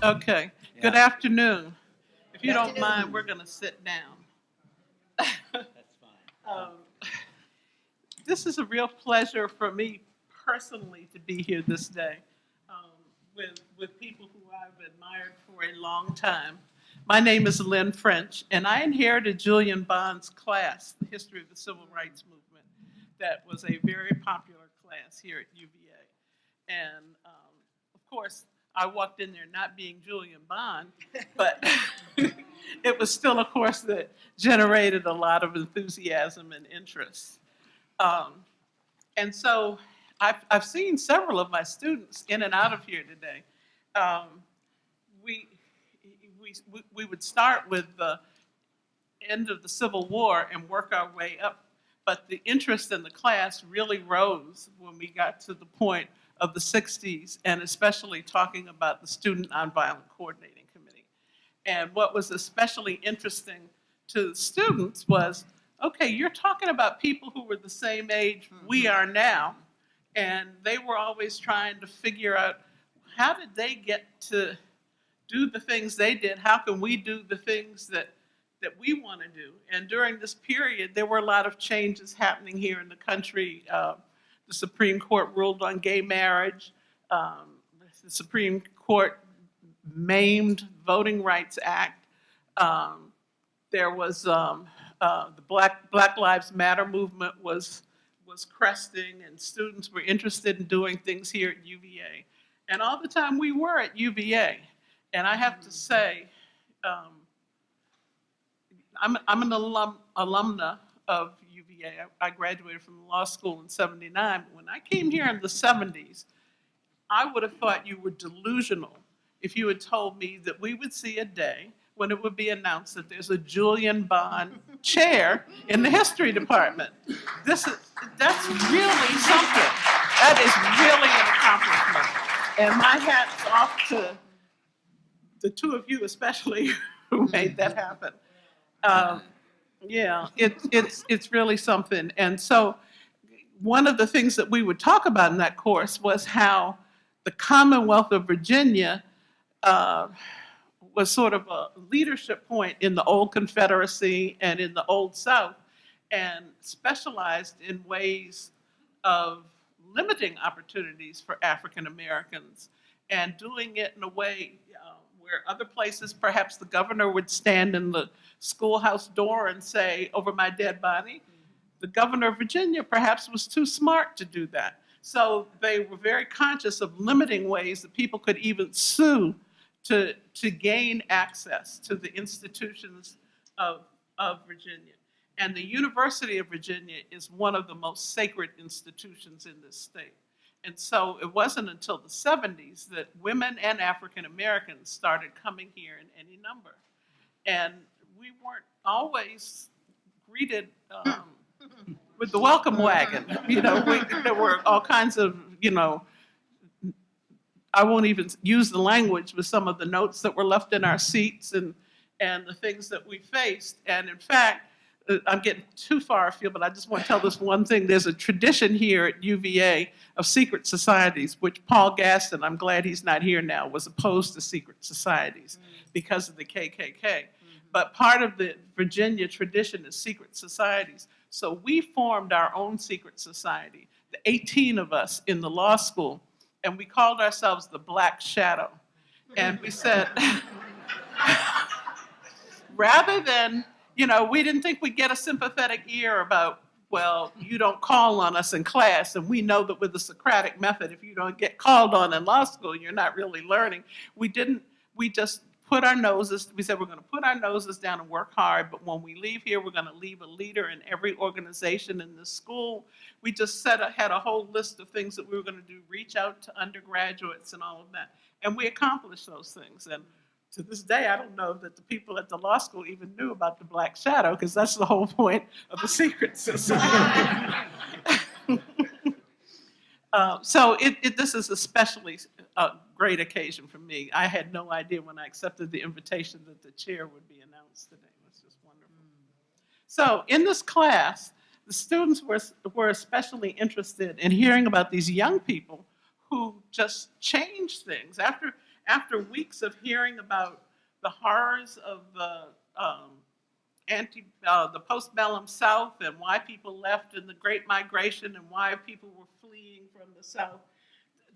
Okay. Good Yeah. afternoon. If you Good don't afternoon. mind, we're going to sit down. That's fine. Um, this is a real pleasure for me personally to be here this day with people who I've admired for a long time. My name is Lynn French, and I inherited Julian Bond's class, The History of the Civil Rights Movement, that was a very popular class here at UVA. And of course, I walked in there not being Julian Bond, but it was still a course that generated a lot of enthusiasm and interest. Um, and so I've seen several of my students in and out of here today. Um, we, we would start with the end of the Civil War and work our way up, but the interest in the class really rose when we got to the point of the 60s, and especially talking about the Student Nonviolent Coordinating Committee. And what was especially interesting to the students was, okay, you're talking about people who were the same age we are now, and they were always trying to figure out, how did they get to do the things they did? How can we do the things that we want to do? And during this period, there were a lot of changes happening here in the country. The Supreme Court ruled on gay marriage. The Supreme Court maimed Voting Rights Act. There was the Black Lives Matter movement was cresting, and students were interested in doing things here at UVA. And all the time we were at UVA. And I have to say, I'm an alumna of UVA. I graduated from law school in '79. When I came here in the '70s, I would have thought you were delusional if you had told me that we would see a day when it would be announced that there's a Julian Bond chair in the history department. That's really something. That is really an accomplishment. And my hat's off to the two of you especially who made that happen. Yeah, it's really something. And so one of the things that we would talk about in that course was how the Commonwealth of Virginia was sort of a leadership point in the old Confederacy and in the Old South, and specialized in ways of limiting opportunities for African Americans, and doing it in a way where other places, perhaps the governor would stand in the schoolhouse door and say, "Over my dead body." The governor of Virginia perhaps was too smart to do that. So they were very conscious of limiting ways that people could even sue to gain access to the institutions of Virginia. And the University of Virginia is one of the most sacred institutions in this state. And so it wasn't until the ¡70s that women and African Americans started coming here in any number. And we weren't always greeted with the welcome wagon. There were all kinds of, I won't even use the language, with some of the notes that were left in our seats and the things that we faced. And in fact, I'm getting too far afield, but I just want to tell this one thing. There's a tradition here at UVA of secret societies, which Paul Gaston, I'm glad he's not here now, was opposed to secret societies because of the KKK. But part of the Virginia tradition is secret societies. So we formed our own secret society, the 18 of us in the law school, and we called ourselves the Black Shadow. And we said, rather than, we didn't think we'd get a sympathetic ear about, well, you don't call on us in class, and we know that with the Socratic method, if you don't get called on in law school, you're not really learning. We just put our noses, we said we're going to put our noses down and work hard, but when we leave here, we're going to leave a leader in every organization in this school. We just had a whole list of things that we were going to do, reach out to undergraduates and all of that. And we accomplished those things. And to this day, I don't know that the people at the law school even knew about the Black Shadow, because that's the whole point of the secret society. So this is especially a great occasion for me. I had no idea when I accepted the invitation that the chair would be announced today. It's just wonderful. So in this class, the students were especially interested in hearing about these young people who just changed things. after weeks of hearing about the horrors of the postbellum South and why people left in the Great Migration and why people were fleeing from the South,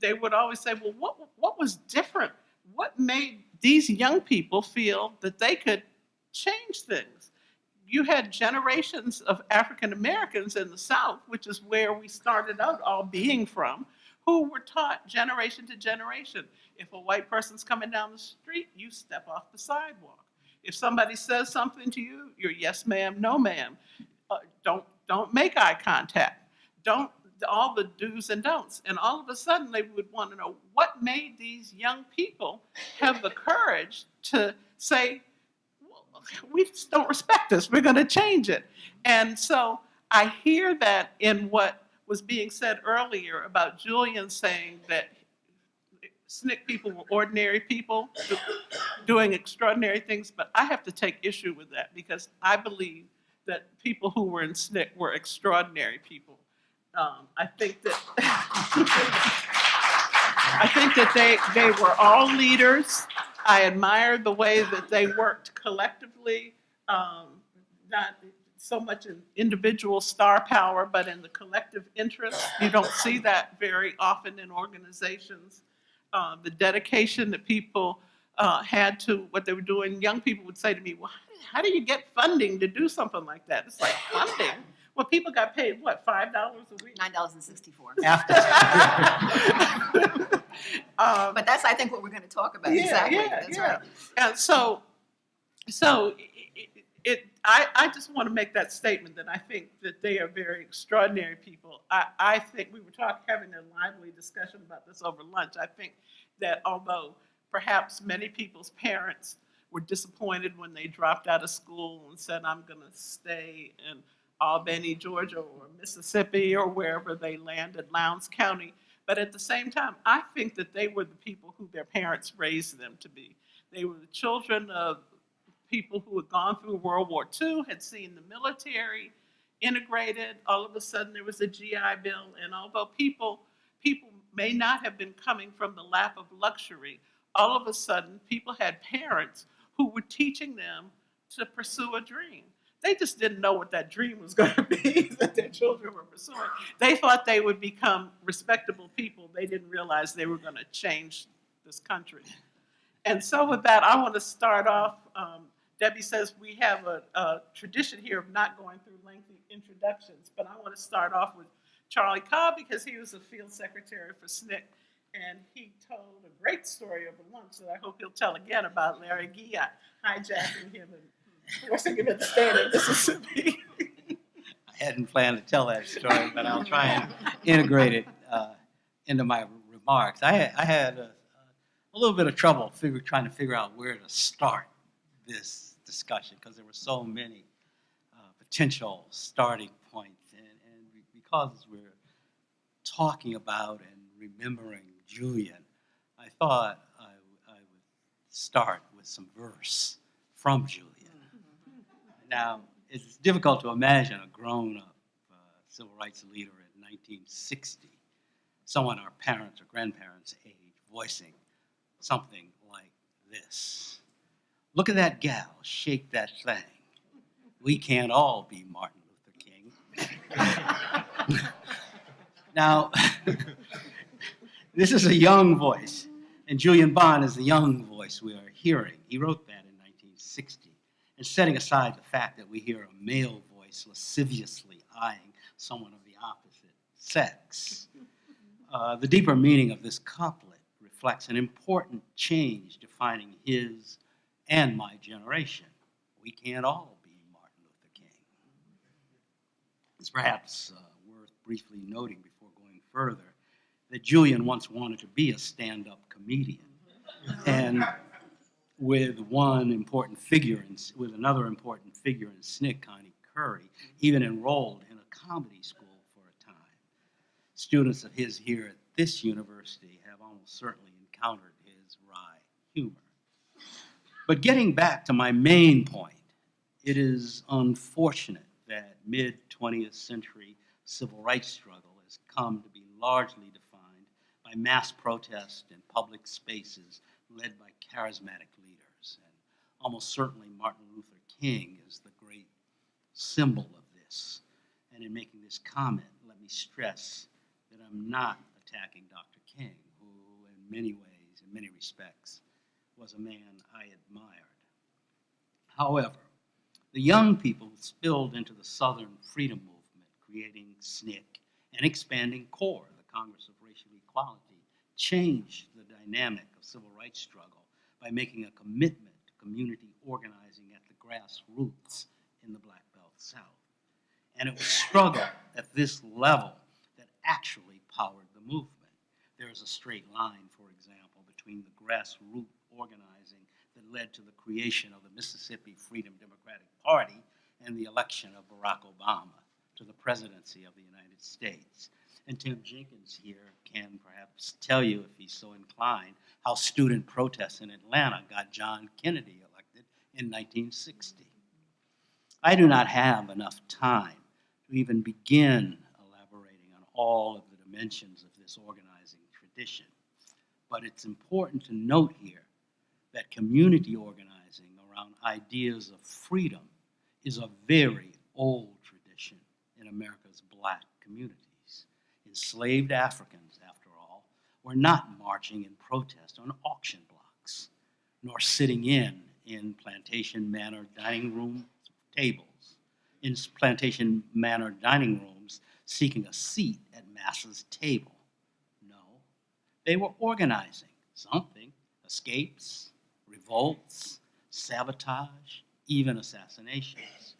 they would always say, well, what was different? What made these young people feel that they could change things? You had generations of African Americans in the South, which is where we started out all being from, who were taught generation to generation. If a white person's coming down the street, you step off the sidewalk. If somebody says something to you, you're yes ma'am, no ma'am. Don't make eye contact. Don't, all the do's and don'ts. And all of a sudden they would want to know what made these young people have the courage to say, we just don't respect this. We're going to change it. And so I hear that in what was being said earlier about Julian saying that SNCC people were ordinary people doing extraordinary things, but I have to take issue with that because I believe that people who were in SNCC were extraordinary people. I think that they were all leaders. I admire the way that they worked collectively, not so much in individual star power, but in the collective interest. You don't see that very often in organizations. The dedication that people had to what they were doing. Young people would say to me, well, how do you get funding to do something like that? It's like, funding? Well, people got paid, what, $5 a week? $9.64. After. But that's, I think, what we're going to talk about. Exactly. That's right. And so I just want to make that statement that I think that they are very extraordinary people. I think we were having a lively discussion about this over lunch. I think that although perhaps many people's parents were disappointed when they dropped out of school and said, I'm going to stay in Albany, Georgia, or Mississippi, or wherever they landed, Lowndes County. But at the same time, I think that they were the people who their parents raised them to be. They were the children of people who had gone through World War II, had seen the military integrated. All of a sudden, there was a GI Bill. And although people may not have been coming from the lap of luxury, all of a sudden, people had parents who were teaching them to pursue a dream. They just didn't know what that dream was going to be that their children were pursuing. They thought they would become respectable people. They didn't realize they were going to change this country. And so with that, I want to start off. Debbie says we have a tradition here of not going through lengthy introductions, but I want to start off with Charlie Cobb because he was the field secretary for SNCC, and he told a great story over lunch that I hope he'll tell again about Larry Guillotte hijacking him and forcing him into staying in Mississippi. I hadn't planned to tell that story, but I'll try and integrate it into my remarks. I had a little bit of trouble trying to figure out where to start this discussion because there were so many potential starting points. And because we're talking about and remembering Julian, I thought I would start with some verse from Julian. Now, it's difficult to imagine a grown-up civil rights leader in 1960, someone our parents or grandparents' age, voicing something like this. Look at that gal, shake that thing. We can't all be Martin Luther King. Now, this is a young voice, and Julian Bond is the young voice we are hearing. He wrote that in 1960. And setting aside the fact that we hear a male voice lasciviously eyeing someone of the opposite sex, the deeper meaning of this couplet reflects an important change defining his and my generation. We can't all be Martin Luther King. It's perhaps worth briefly noting before going further that Julian once wanted to be a stand-up comedian. And with another important figure in SNCC, Connie Curry, even enrolled in a comedy school for a time. Students of his here at this university have almost certainly encountered his wry humor. But getting back to my main point, it is unfortunate that mid-20th century civil rights struggle has come to be largely defined by mass protest in public spaces led by charismatic leaders. And almost certainly Martin Luther King is the great symbol of this. And in making this comment, let me stress that I'm not attacking Dr. King, who in many ways, in many respects, was a man I admired. However, the young people who spilled into the Southern Freedom Movement, creating SNCC and expanding CORE, the Congress of Racial Equality, changed the dynamic of civil rights struggle by making a commitment to community organizing at the grassroots in the Black Belt South. And it was struggle at this level that actually powered the movement. There is a straight line, for example, between the grassroots organizing that led to the creation of the Mississippi Freedom Democratic Party and the election of Barack Obama to the presidency of the United States. And Tim Jenkins here can perhaps tell you, if he's so inclined, how student protests in Atlanta got John Kennedy elected in 1960. I do not have enough time to even begin elaborating on all of the dimensions of this organizing tradition. But it's important to note here that community organizing around ideas of freedom is a very old tradition in America's Black communities. Enslaved Africans, after all, were not marching in protest on auction blocks, nor sitting in plantation manor dining room tables, in plantation manor dining rooms seeking a seat at Massa's table. No, they were organizing something, escapes, revolts, sabotage, even assassinations.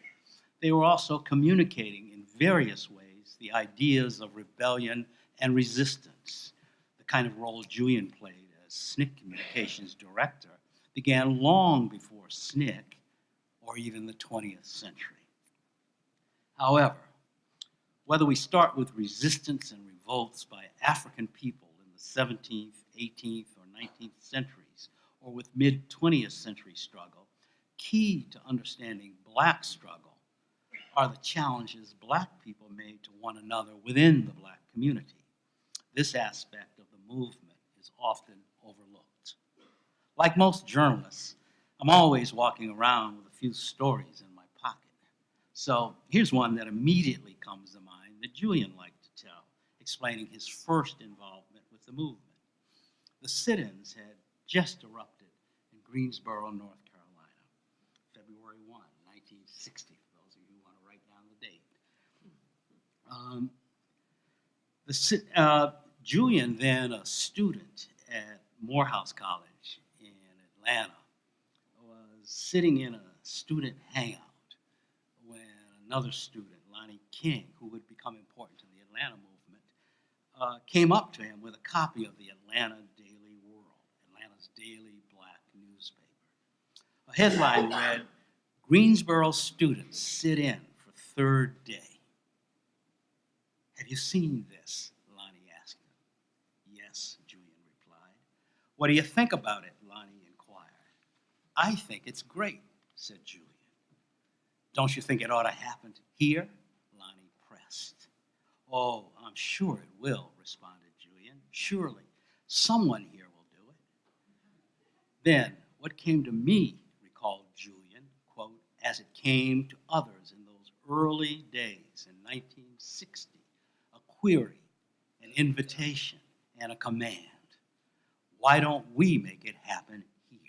They were also communicating in various ways the ideas of rebellion and resistance. The kind of role Julian played as SNCC communications director began long before SNCC or even the 20th century. However, whether we start with resistance and revolts by African people in the 17th, 18th, or 19th centuries, or with mid-20th century struggle, key to understanding Black struggle are the challenges Black people made to one another within the Black community. This aspect of the movement is often overlooked. Like most journalists, I'm always walking around with a few stories in my pocket. So here's one that immediately comes to mind that Julian liked to tell, explaining his first involvement with the movement. The sit-ins had just erupted in Greensboro, North Carolina, February 1, 1960. Julian, then a student at Morehouse College in Atlanta, was sitting in a student hangout when another student, Lonnie King, who would become important to the Atlanta movement, came up to him with a copy of the Atlanta Daily World, Atlanta's daily Black newspaper. A headline read, "Greensboro students sit in for third day." "Have you seen this?" Lonnie asked him. "Yes," Julian replied. "What do you think about it?" Lonnie inquired. "I think it's great," said Julian. "Don't you think it ought to happen here?" Lonnie pressed. "Oh, I'm sure it will," responded Julian. "Surely someone here will do it." Then what came to me, recalled Julian, quote, "as it came to others in those early days in 1960, query, an invitation, and a command. Why don't we make it happen here?"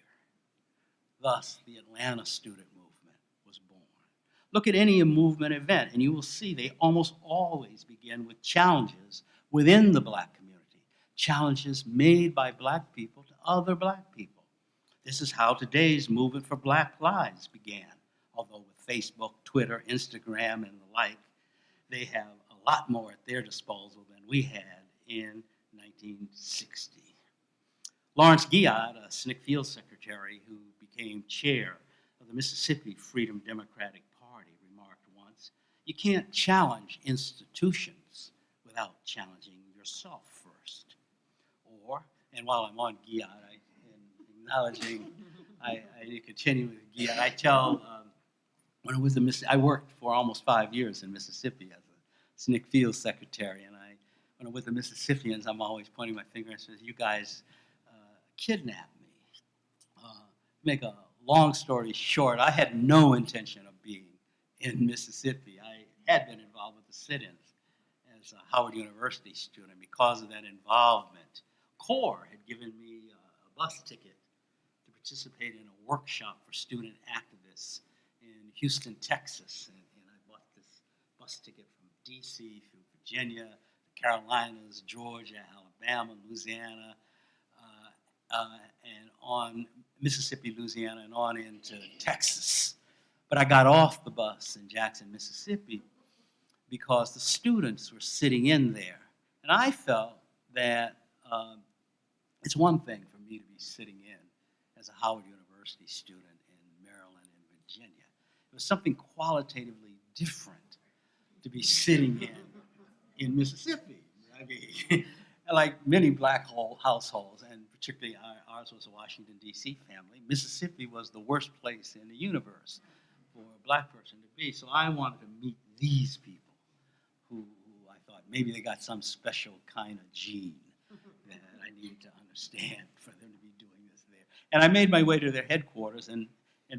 Thus, the Atlanta student movement was born. Look at any movement event, and you will see they almost always begin with challenges within the Black community, challenges made by Black people to other Black people. This is how today's movement for Black Lives began, although with Facebook, Twitter, Instagram, and the like, they have a lot more at their disposal than we had in 1960. Lawrence Guillot, a SNCC field secretary who became chair of the Mississippi Freedom Democratic Party, remarked once, "You can't challenge institutions without challenging yourself first." Or, and while I'm on Guillot, I continue with Guillot, I tell, when I was I worked for almost 5 years in Mississippi as a SNCC field secretary, and when I'm with the Mississippians, I'm always pointing my finger and says, "You guys kidnapped me, make a long story short, I had no intention of being in Mississippi. I had been involved with the sit-ins as a Howard University student. Because of that involvement, CORE had given me a bus ticket to participate in a workshop for student activists in Houston, Texas. And I bought this bus ticket from DC through Virginia, the Carolinas, Georgia, Alabama, Louisiana, and on Mississippi, Louisiana, and on into Texas. But I got off the bus in Jackson, Mississippi, because the students were sitting in there. And I felt that it's one thing for me to be sitting in as a Howard University student in Maryland and Virginia. It was something qualitatively different to be sitting in Mississippi. I mean, like many black households, and particularly ours was a Washington, D.C. family, Mississippi was the worst place in the universe for a black person to be. So I wanted to meet these people who I thought maybe they got some special kind of gene that I needed to understand for them to be doing this there. And I made my way to their headquarters and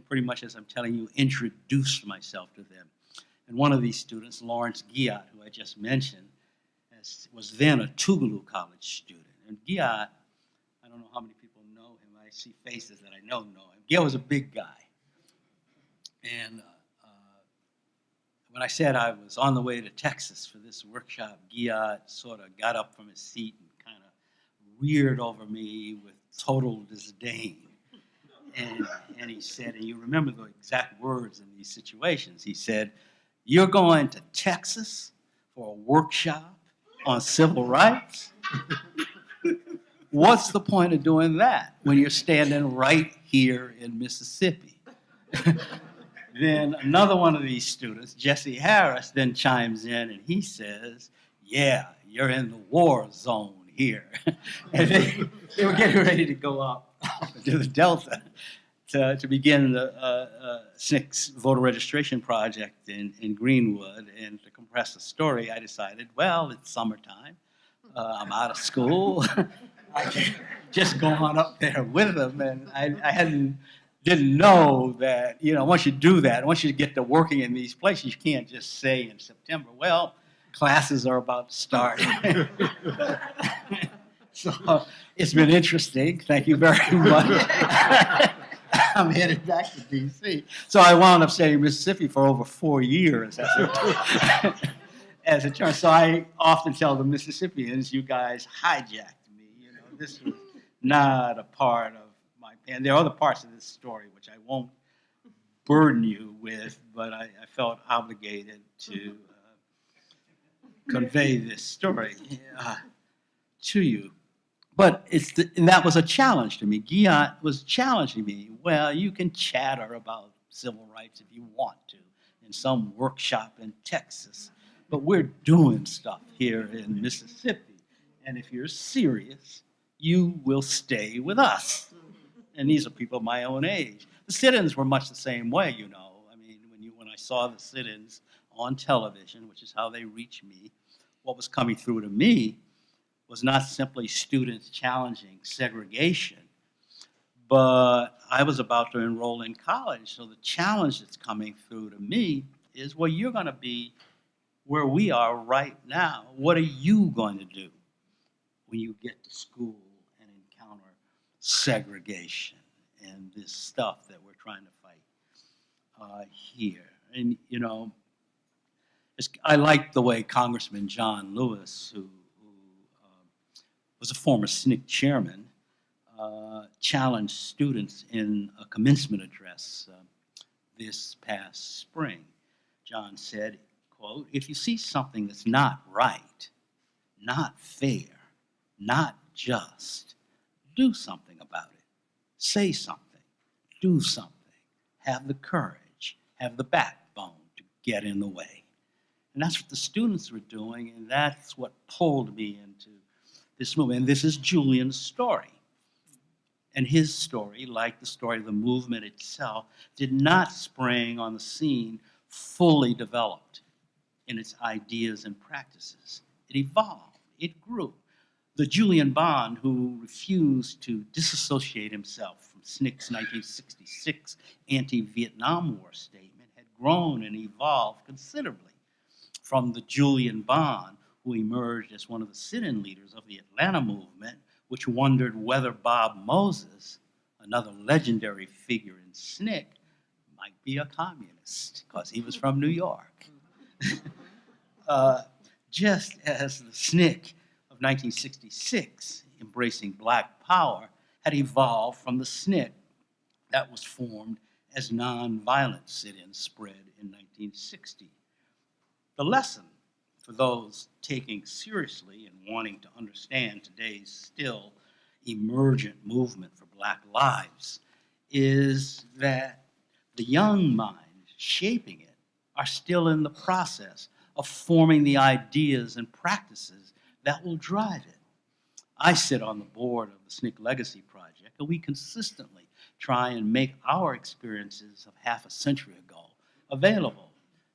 pretty much, as I'm telling you, introduced myself to them. And one of these students, Lawrence Giat, who I just mentioned, was then a Tougaloo College student. And Giat, I don't know how many people know him. I see faces that I know him. Giat was a big guy. And when I said I was on the way to Texas for this workshop, Giat sort of got up from his seat and kind of reared over me with total disdain. And he said, and you remember the exact words in these situations, he said, "You're going to Texas for a workshop on civil rights? What's the point of doing that when you're standing right here in Mississippi?" Then another one of these students, Jesse Harris, then chimes in and he says, "Yeah, you're in the war zone here." And they were getting ready to go up to the Delta to begin the 6 voter registration project in Greenwood. And to compress the story, I decided, well, it's summertime. I'm out of school. I can just go on up there with them. And I didn't know that, once you do that, once you get to working in these places, you can't just say in September, well, classes are about to start. So it's been interesting. Thank you very much. I'm headed back to D.C. So I wound up staying in Mississippi for over 4 years as it turns. So I often tell the Mississippians, you guys hijacked me. This was not a part of my plan. There are other parts of this story which I won't burden you with, but I felt obligated to convey this story to you. But and that was a challenge to me. Giat was challenging me. Well, you can chatter about civil rights if you want to in some workshop in Texas, but we're doing stuff here in Mississippi. And if you're serious, you will stay with us. And these are people my own age. The sit-ins were much the same way, I mean, when I saw the sit-ins on television, which is how they reach me, what was coming through to me was not simply students challenging segregation, but I was about to enroll in college. So the challenge that's coming through to me is, well, you're going to be where we are right now. What are you going to do when you get to school and encounter segregation and this stuff that we're trying to fight here? And, I like the way Congressman John Lewis, who was a former SNCC chairman, challenged students in a commencement address this past spring. John said, quote, "If you see something that's not right, not fair, not just, do something about it. Say something, do something, have the courage, have the backbone to get in the way." And that's what the students were doing, and that's what pulled me into this movement. And this is Julian's story. And his story, like the story of the movement itself, did not spring on the scene fully developed in its ideas and practices. It evolved, it grew. The Julian Bond who refused to disassociate himself from SNCC's 1966 anti-Vietnam War statement had grown and evolved considerably from the Julian Bond, who emerged as one of the sit-in leaders of the Atlanta movement, which wondered whether Bob Moses, another legendary figure in SNCC, might be a communist, because he was from New York. Just as the SNCC of 1966, embracing Black Power, had evolved from the SNCC that was formed as nonviolent sit-in spread in 1960. The lesson for those taking seriously and wanting to understand today's still emergent movement for Black lives is that the young minds shaping it are still in the process of forming the ideas and practices that will drive it. I sit on the board of the SNCC Legacy Project, and we consistently try and make our experiences of half a century ago available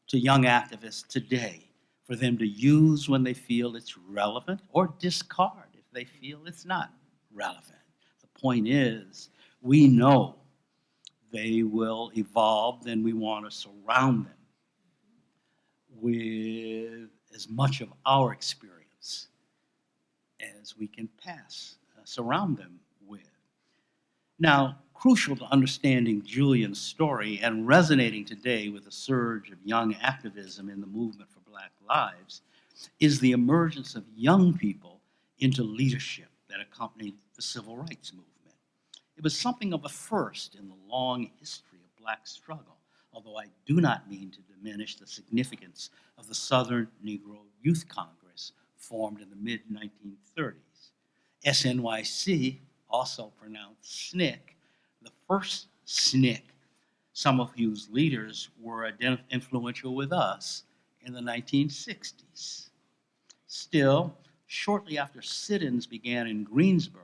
to young activists today for them to use when they feel it's relevant or discard if they feel it's not relevant. The point is, we know they will evolve, and we want to surround them with as much of our experience as we can surround them with. Now, crucial to understanding Julian's story and resonating today with the surge of young activism in the movement for Black lives is the emergence of young people into leadership that accompanied the civil rights movement. It was something of a first in the long history of Black struggle, although I do not mean to diminish the significance of the Southern Negro Youth Congress formed in the mid-1930s. SNYC, also pronounced SNCC, the first SNCC, some of whose leaders were influential with us in the 1960s. Still, shortly after sit-ins began in Greensboro,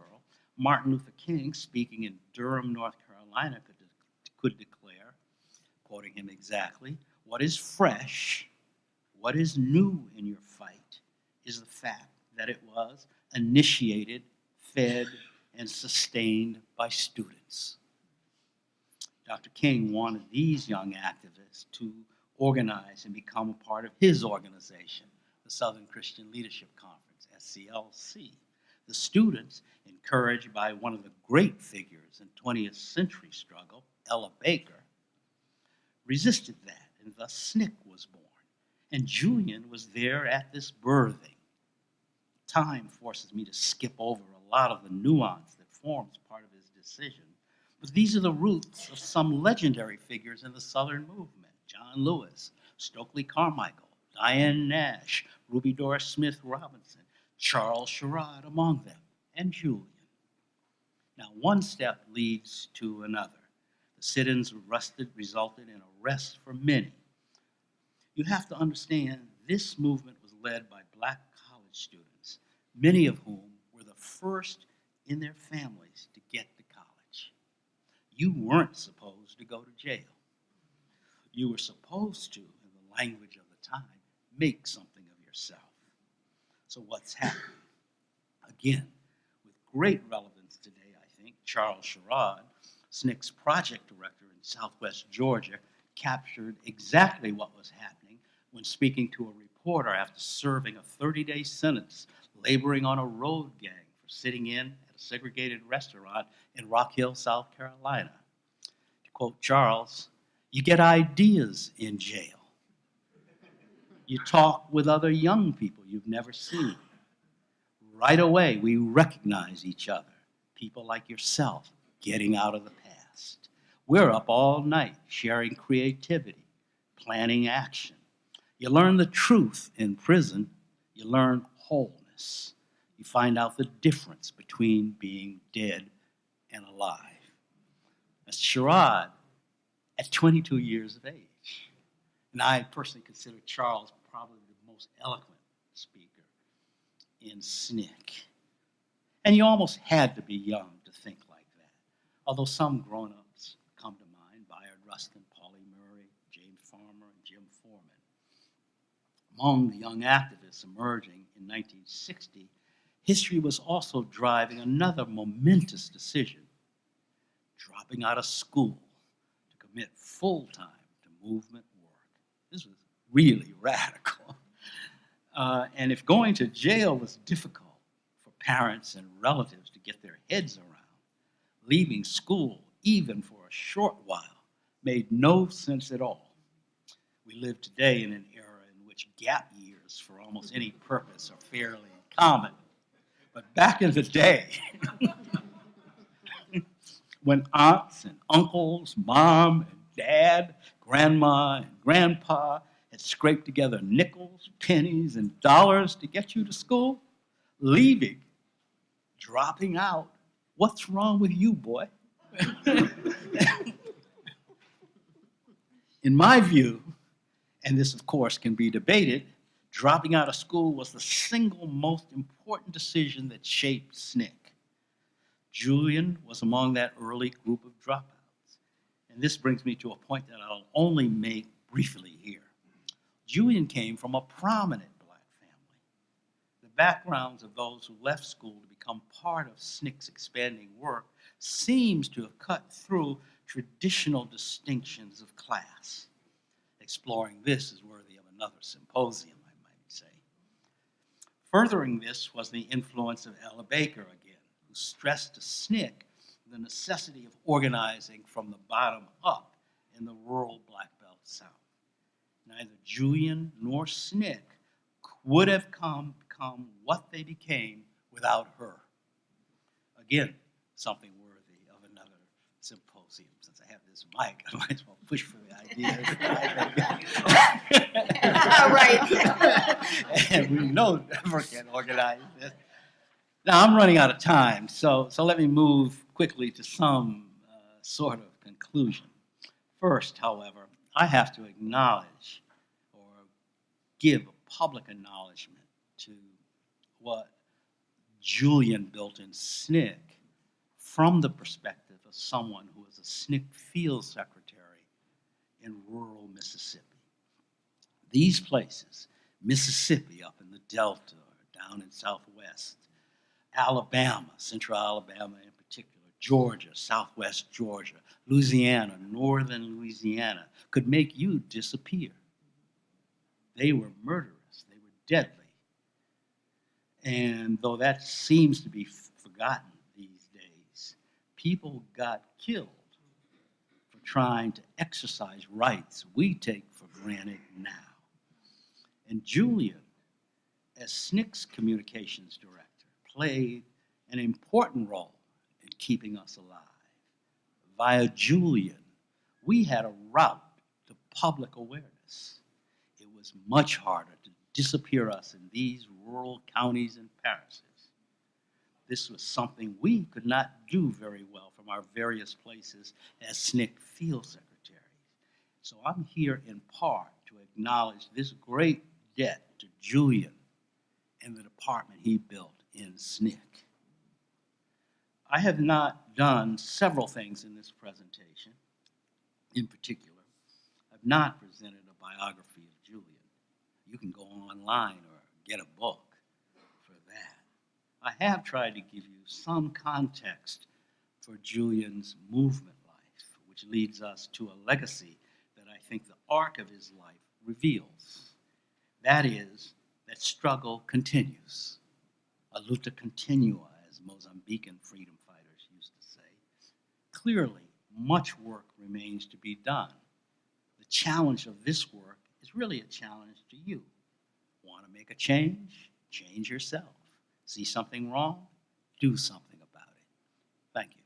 Martin Luther King, speaking in Durham, North Carolina, could declare, quoting him exactly, "What is fresh, what is new in your fight is the fact that it was initiated, fed, and sustained by students." Dr. King wanted these young activists to organize and become a part of his organization, the Southern Christian Leadership Conference, SCLC. The students, encouraged by one of the great figures in 20th century struggle, Ella Baker, resisted that, and thus SNCC was born. And Julian was there at this birthing. Time forces me to skip over a lot of the nuance that forms part of his decision, but these are the roots of some legendary figures in the Southern movement: John Lewis, Stokely Carmichael, Diane Nash, Ruby Doris Smith Robinson, Charles Sherrod among them, and Julian. Now, one step leads to another. The sit-ins resulted in arrests for many. You have to understand this movement was led by Black college students, many of whom were the first in their families to get to college. You weren't supposed to go to jail. You were supposed to, in the language of the time, make something of yourself. So what's happening? Again, with great relevance today, I think, Charles Sherrod, SNCC's project director in Southwest Georgia, captured exactly what was happening when speaking to a reporter after serving a 30-day sentence laboring on a road gang for sitting in at a segregated restaurant in Rock Hill, South Carolina. To quote Charles, "You get ideas in jail. You talk with other young people you've never seen. Right away, we recognize each other, people like yourself getting out of the past. We're up all night sharing creativity, planning action. You learn the truth in prison. You learn wholeness. You find out the difference between being dead and alive." That's Sherrod at 22 years of age. And I personally consider Charles probably the most eloquent speaker in SNCC. And you almost had to be young to think like that. Although some grown-ups come to mind: Bayard Rustin, Pauli Murray, James Farmer, and Jim Foreman. Among the young activists emerging in 1960, history was also driving another momentous decision: dropping out of school to commit full-time to movement work. This was really radical. And if going to jail was difficult for parents and relatives to get their heads around, leaving school, even for a short while, made no sense at all. We live today in an era in which gap years for almost any purpose are fairly common. But back in the day, when aunts and uncles, mom and dad, grandma and grandpa had scraped together nickels, pennies, and dollars to get you to school, leaving, dropping out, what's wrong with you, boy? In my view, and this of course can be debated, dropping out of school was the single most important decision that shaped SNCC. Julian was among that early group of dropouts. And this brings me to a point that I'll only make briefly here. Julian came from a prominent Black family. The backgrounds of those who left school to become part of SNCC's expanding work seems to have cut through traditional distinctions of class. Exploring this is worthy of another symposium, I might say. Furthering this was the influence of Ella Baker again, who stressed to SNCC the necessity of organizing from the bottom up in the rural Black Belt South. Neither Julian nor SNCC would have become what they became without her. Again, something worthy of another symposium. Since I have this mic, I might as well push for the idea. Right. And we know never can organize this. Now, I'm running out of time, so let me move quickly to some sort of conclusion. First, however, I have to acknowledge or give a public acknowledgement to what Julian built in SNCC from the perspective of someone who was a SNCC field secretary in rural Mississippi. These places, Mississippi up in the Delta or down in Southwest, Alabama, Central Alabama in particular, Georgia, Southwest Georgia, Louisiana, Northern Louisiana, could make you disappear. They were murderous. They were deadly. And though that seems to be forgotten these days, people got killed for trying to exercise rights we take for granted now. And Julian, as SNCC's communications director, played an important role in keeping us alive. Via Julian, we had a route to public awareness. It was much harder to disappear us in these rural counties and parishes. This was something we could not do very well from our various places as SNCC field secretaries. So I'm here in part to acknowledge this great debt to Julian and the department he built in SNCC. I have not done several things in this presentation. In particular, I've not presented a biography of Julian. You can go online or get a book for that. I have tried to give you some context for Julian's movement life, which leads us to a legacy that I think the arc of his life reveals. That is, that struggle continues. A luta continua, as Mozambican freedom fighters used to say. Clearly, much work remains to be done. The challenge of this work is really a challenge to you. Want to make a change? Change yourself. See something wrong? Do something about it. Thank you.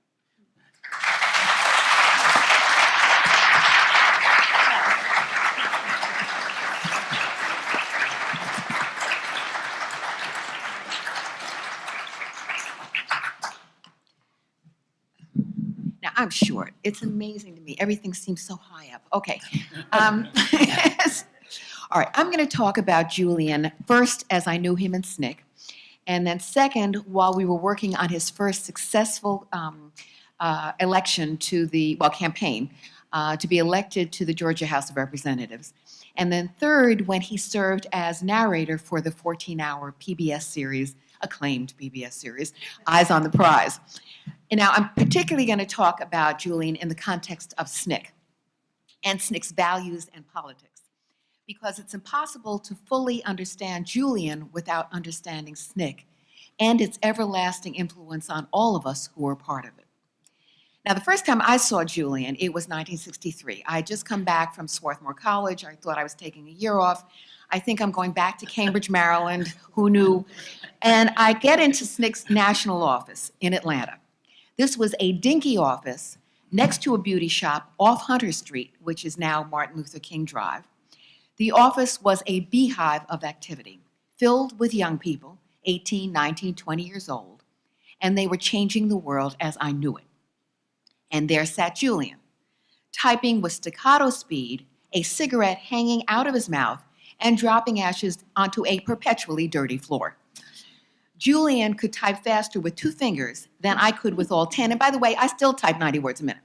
Now, I'm short. It's amazing to me. Everything seems so high up. Okay. All right, I'm going to talk about Julian first as I knew him in SNCC, and then second, while we were working on his first successful election to the, campaign, to be elected to the Georgia House of Representatives. And then third, when he served as narrator for the 14-hour PBS series, acclaimed PBS series, Eyes on the Prize. And now I'm particularly going to talk about Julian in the context of SNCC and SNCC's values and politics, because it's impossible to fully understand Julian without understanding SNCC and its everlasting influence on all of us who are part of it. Now, the first time I saw Julian, it was 1963. I had just come back from Swarthmore College. I thought I was taking a year off. I think I'm going back to Cambridge, Maryland. Who knew? And I get into SNCC's national office in Atlanta. This was a dinky office next to a beauty shop off Hunter Street, which is now Martin Luther King Drive. The office was a beehive of activity, filled with young people, 18, 19, 20 years old, and they were changing the world as I knew it. And there sat Julian, typing with staccato speed, a cigarette hanging out of his mouth and dropping ashes onto a perpetually dirty floor. Julian could type faster with 2 fingers than I could with all 10. And by the way, I still type 90 words a minute.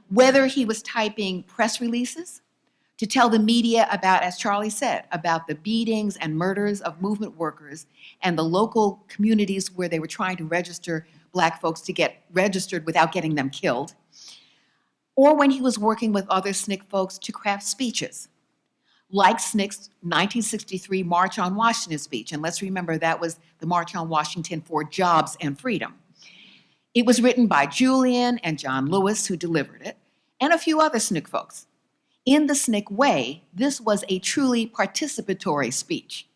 Whether he was typing press releases to tell the media about, as Charlie said, about the beatings and murders of movement workers and the local communities where they were trying to register Black folks to get registered without getting them killed, or when he was working with other SNCC folks to craft speeches, like SNCC's 1963 March on Washington speech. And let's remember that was the March on Washington for Jobs and Freedom. It was written by Julian and John Lewis, who delivered it, and a few other SNCC folks. In the SNCC way, this was a truly participatory speech.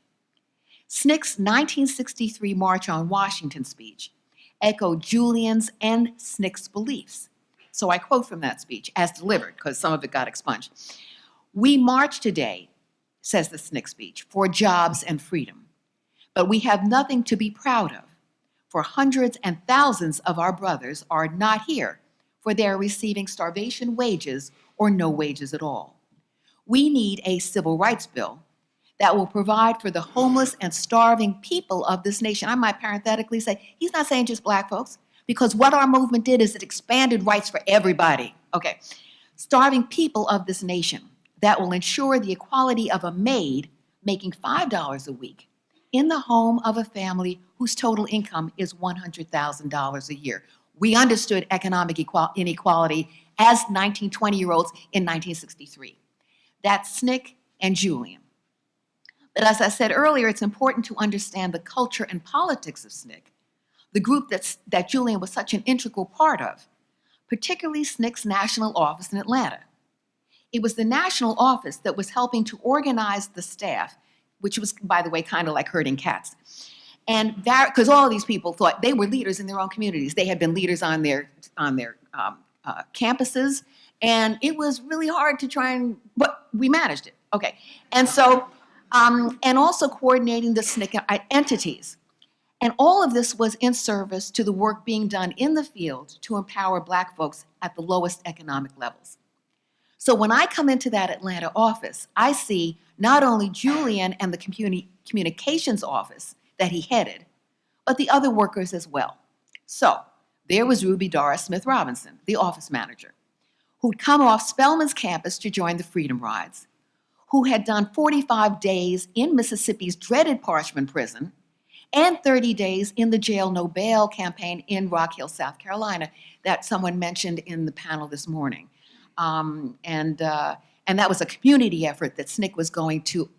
SNCC's 1963 March on Washington speech echoed Julian's and SNCC's beliefs. So I quote from that speech as delivered, because some of it got expunged. "We march today," says the SNCC speech, "for jobs and freedom. But we have nothing to be proud of, for hundreds and thousands of our brothers are not here, for they are receiving starvation wages or no wages at all. We need a civil rights bill that will provide for the homeless and starving people of this nation." I might parenthetically say, he's not saying just Black folks, because what our movement did is it expanded rights for everybody. Okay, starving people of this nation that will ensure the equality of a maid making $5 a week in the home of a family whose total income is $100,000 a year. We understood economic inequality as 19, 20-year-olds in 1963. That's SNCC and Julian. But as I said earlier, it's important to understand the culture and politics of SNCC, the group that Julian was such an integral part of, particularly SNCC's national office in Atlanta. It was the national office that was helping to organize the staff, which was, by the way, kind of like herding cats. And because all of these people thought they were leaders in their own communities. They had been leaders on their campuses, and it was really hard to try and, but we managed it. Okay, and so, and also coordinating the SNCC entities. And all of this was in service to the work being done in the field to empower Black folks at the lowest economic levels. So when I come into that Atlanta office, I see not only Julian and the communications office that he headed, but the other workers as well. So there was Ruby Doris Smith Robinson, the office manager, who'd come off Spelman's campus to join the Freedom Rides, who had done 45 days in Mississippi's dreaded Parchman Prison and 30 days in the Jail No Bail campaign in Rock Hill, South Carolina, that someone mentioned in the panel this morning. And that was a community effort that SNCC was going to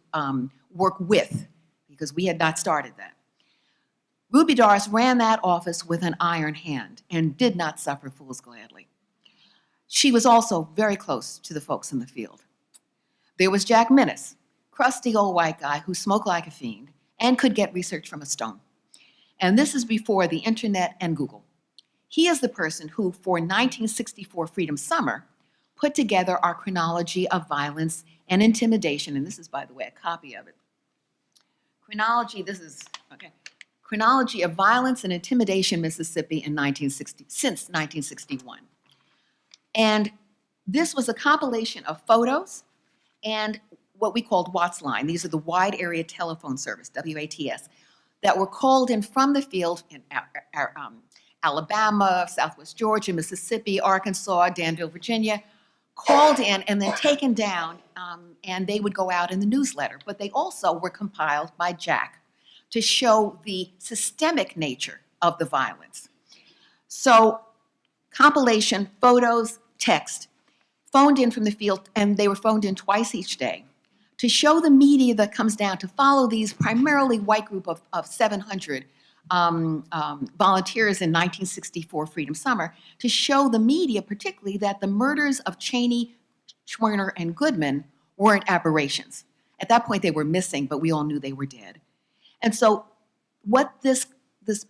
work with, because we had not started that. Ruby Doris ran that office with an iron hand and did not suffer fools gladly. She was also very close to the folks in the field. There was Jack Minnis, crusty old white guy who smoked like a fiend and could get research from a stone. And this is before the internet and Google. He is the person who, for 1964 Freedom Summer, put together our chronology of violence and intimidation. And this is, by the way, a copy of it. Chronology of Violence and Intimidation, Mississippi since 1961. And this was a compilation of photos and what we called Watts Line. These are the Wide Area Telephone Service, WATS, that were called in from the field in Alabama, Southwest Georgia, Mississippi, Arkansas, Danville, Virginia, called in and then taken down, and they would go out in the newsletter. But they also were compiled by Jack to show the systemic nature of the violence. So compilation, photos, text, phoned in from the field, and they were phoned in twice each day, to show the media that comes down to follow these primarily white group of 700 volunteers in 1964 Freedom Summer, to show the media particularly that the murders of Cheney, Schwerner, and Goodman weren't aberrations. At that point, they were missing, but we all knew they were dead. And so what this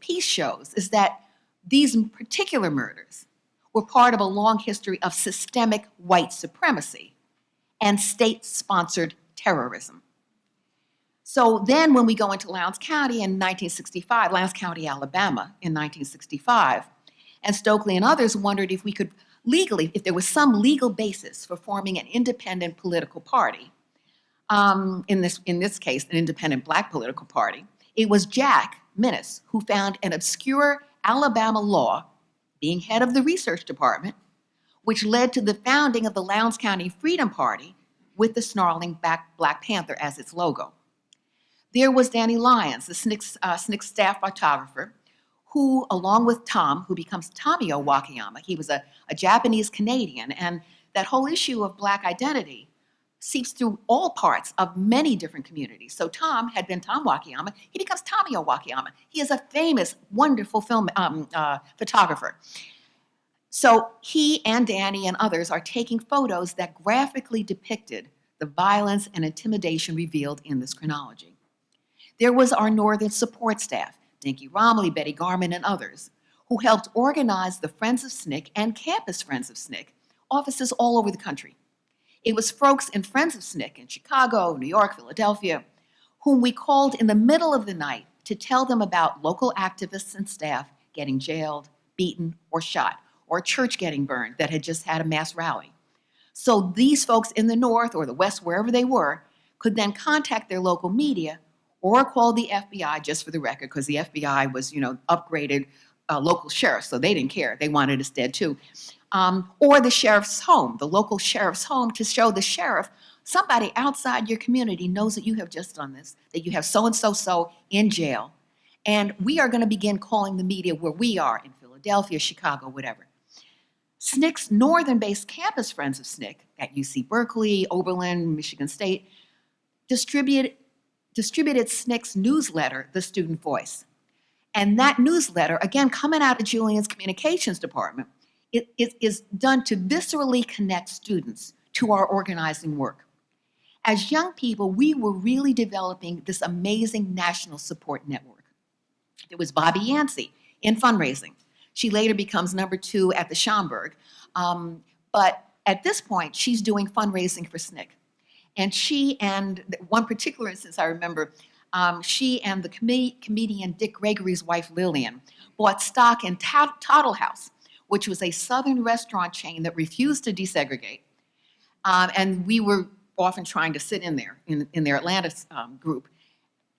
piece shows is that these particular murders were part of a long history of systemic white supremacy and state-sponsored terrorism. So then when we go into Lowndes County in 1965, Lowndes County, Alabama in 1965, and Stokely and others wondered if we could legally, if there was some legal basis for forming an independent political party, in this case, an independent Black political party. It was Jack Minnis who found an obscure Alabama law, being head of the research department, which led to the founding of the Lowndes County Freedom Party with the snarling Black Panther as its logo. There was Danny Lyons, the SNCC staff photographer, who, along with Tom, who becomes Tomio Wakayama, he was a Japanese Canadian, and that whole issue of Black identity seeps through all parts of many different communities. So Tom had been Tom Wakayama, he becomes Tomio Wakayama. He is a famous, wonderful film photographer. So he and Danny and others are taking photos that graphically depicted the violence and intimidation revealed in this chronology. There was our Northern support staff, Dinky Romley, Betty Garman, and others, who helped organize the Friends of SNCC and Campus Friends of SNCC, offices all over the country. It was folks in Friends of SNCC in Chicago, New York, Philadelphia, whom we called in the middle of the night to tell them about local activists and staff getting jailed, beaten, or shot, or a church getting burned that had just had a mass rally. So these folks in the North or the West, wherever they were, could then contact their local media or call the FBI, just for the record, because the FBI was, upgraded local sheriffs, so they didn't care. They wanted us dead too. Or the sheriff's home, the local sheriff's home, to show the sheriff, somebody outside your community knows that you have just done this, that you have so-and-so in jail, and we are going to begin calling the media where we are, in Philadelphia, Chicago, whatever. SNCC's northern-based campus Friends of SNCC at UC Berkeley, Oberlin, Michigan State, distributed SNCC's newsletter, The Student Voice. And that newsletter, again, coming out of Julian's communications department, it is done to viscerally connect students to our organizing work. As young people, we were really developing this amazing national support network. There was Bobby Yancey in fundraising. She later becomes number 2 at the Schomburg. But at this point, she's doing fundraising for SNCC. And she and one particular instance I remember, she and the comedian Dick Gregory's wife Lillian bought stock in Toddle House, which was a Southern restaurant chain that refused to desegregate. And we were often trying to sit in there, in their Atlanta group.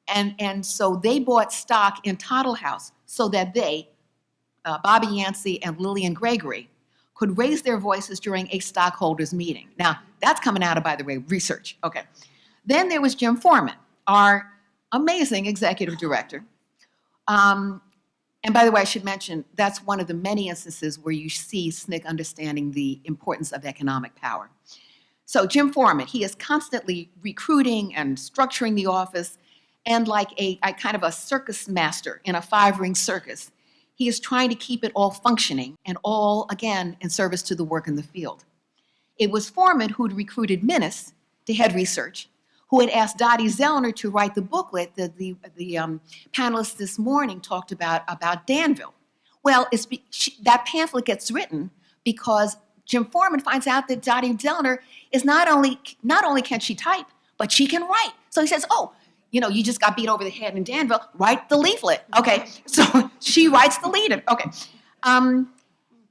And so they bought stock in Toddle House so that they, Bobby Yancey and Lillian Gregory, could raise their voices during a stockholders meeting. Now, that's coming out of, by the way, research. Okay. Then there was Jim Foreman, our amazing executive director. And by the way, I should mention, that's one of the many instances where you see SNCC understanding the importance of economic power. So Jim Foreman, he is constantly recruiting and structuring the office, and like a kind of a circus master in a 5-ring circus, he is trying to keep it all functioning and all, again, in service to the work in the field. It was Foreman who'd recruited Minnis to head research, who had asked Dottie Zellner to write the booklet that the panelists this morning talked about Danville. Well, that pamphlet gets written because Jim Foreman finds out that Dottie Zellner is not only can she type, but she can write. So he says, oh, you just got beat over the head in Danville, write the leaflet. Okay, so she writes the lead. Okay.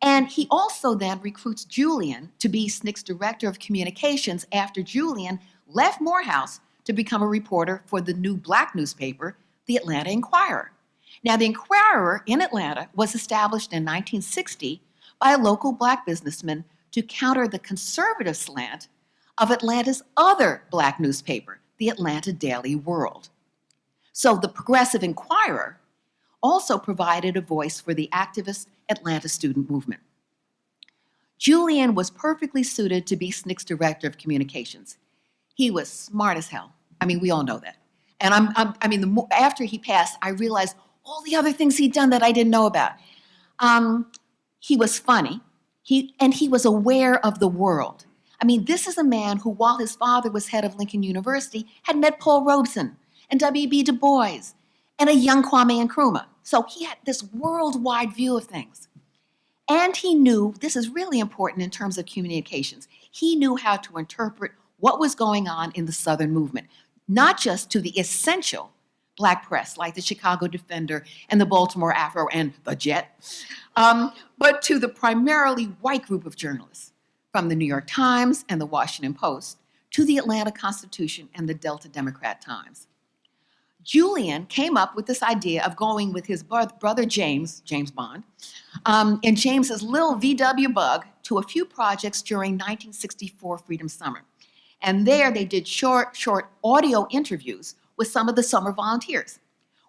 And he also then recruits Julian to be SNCC's director of communications after Julian left Morehouse to become a reporter for the new Black newspaper, the Atlanta Inquirer. Now, the Inquirer in Atlanta was established in 1960 by a local Black businessman to counter the conservative slant of Atlanta's other Black newspaper, the Atlanta Daily World. So the Progressive Inquirer also provided a voice for the activist Atlanta student movement. Julian was perfectly suited to be SNCC's director of communications. He was smart as hell. I mean, we all know that. And after he passed, I realized all the other things he'd done that I didn't know about. He was funny, he was aware of the world. I mean, this is a man who, while his father was head of Lincoln University, had met Paul Robeson and W.B. Du Bois and a young Kwame Nkrumah. So he had this worldwide view of things. And he knew, this is really important in terms of communications, he knew how to interpret what was going on in the Southern movement, not just to the essential Black press, like the Chicago Defender and the Baltimore Afro and the Jet, but to the primarily white group of journalists, from the New York Times and the Washington Post to the Atlanta Constitution and the Delta Democrat Times. Julian came up with this idea of going with his brother James Bond, and James's little VW Bug to a few projects during 1964 Freedom Summer. And there they did short audio interviews with some of the summer volunteers,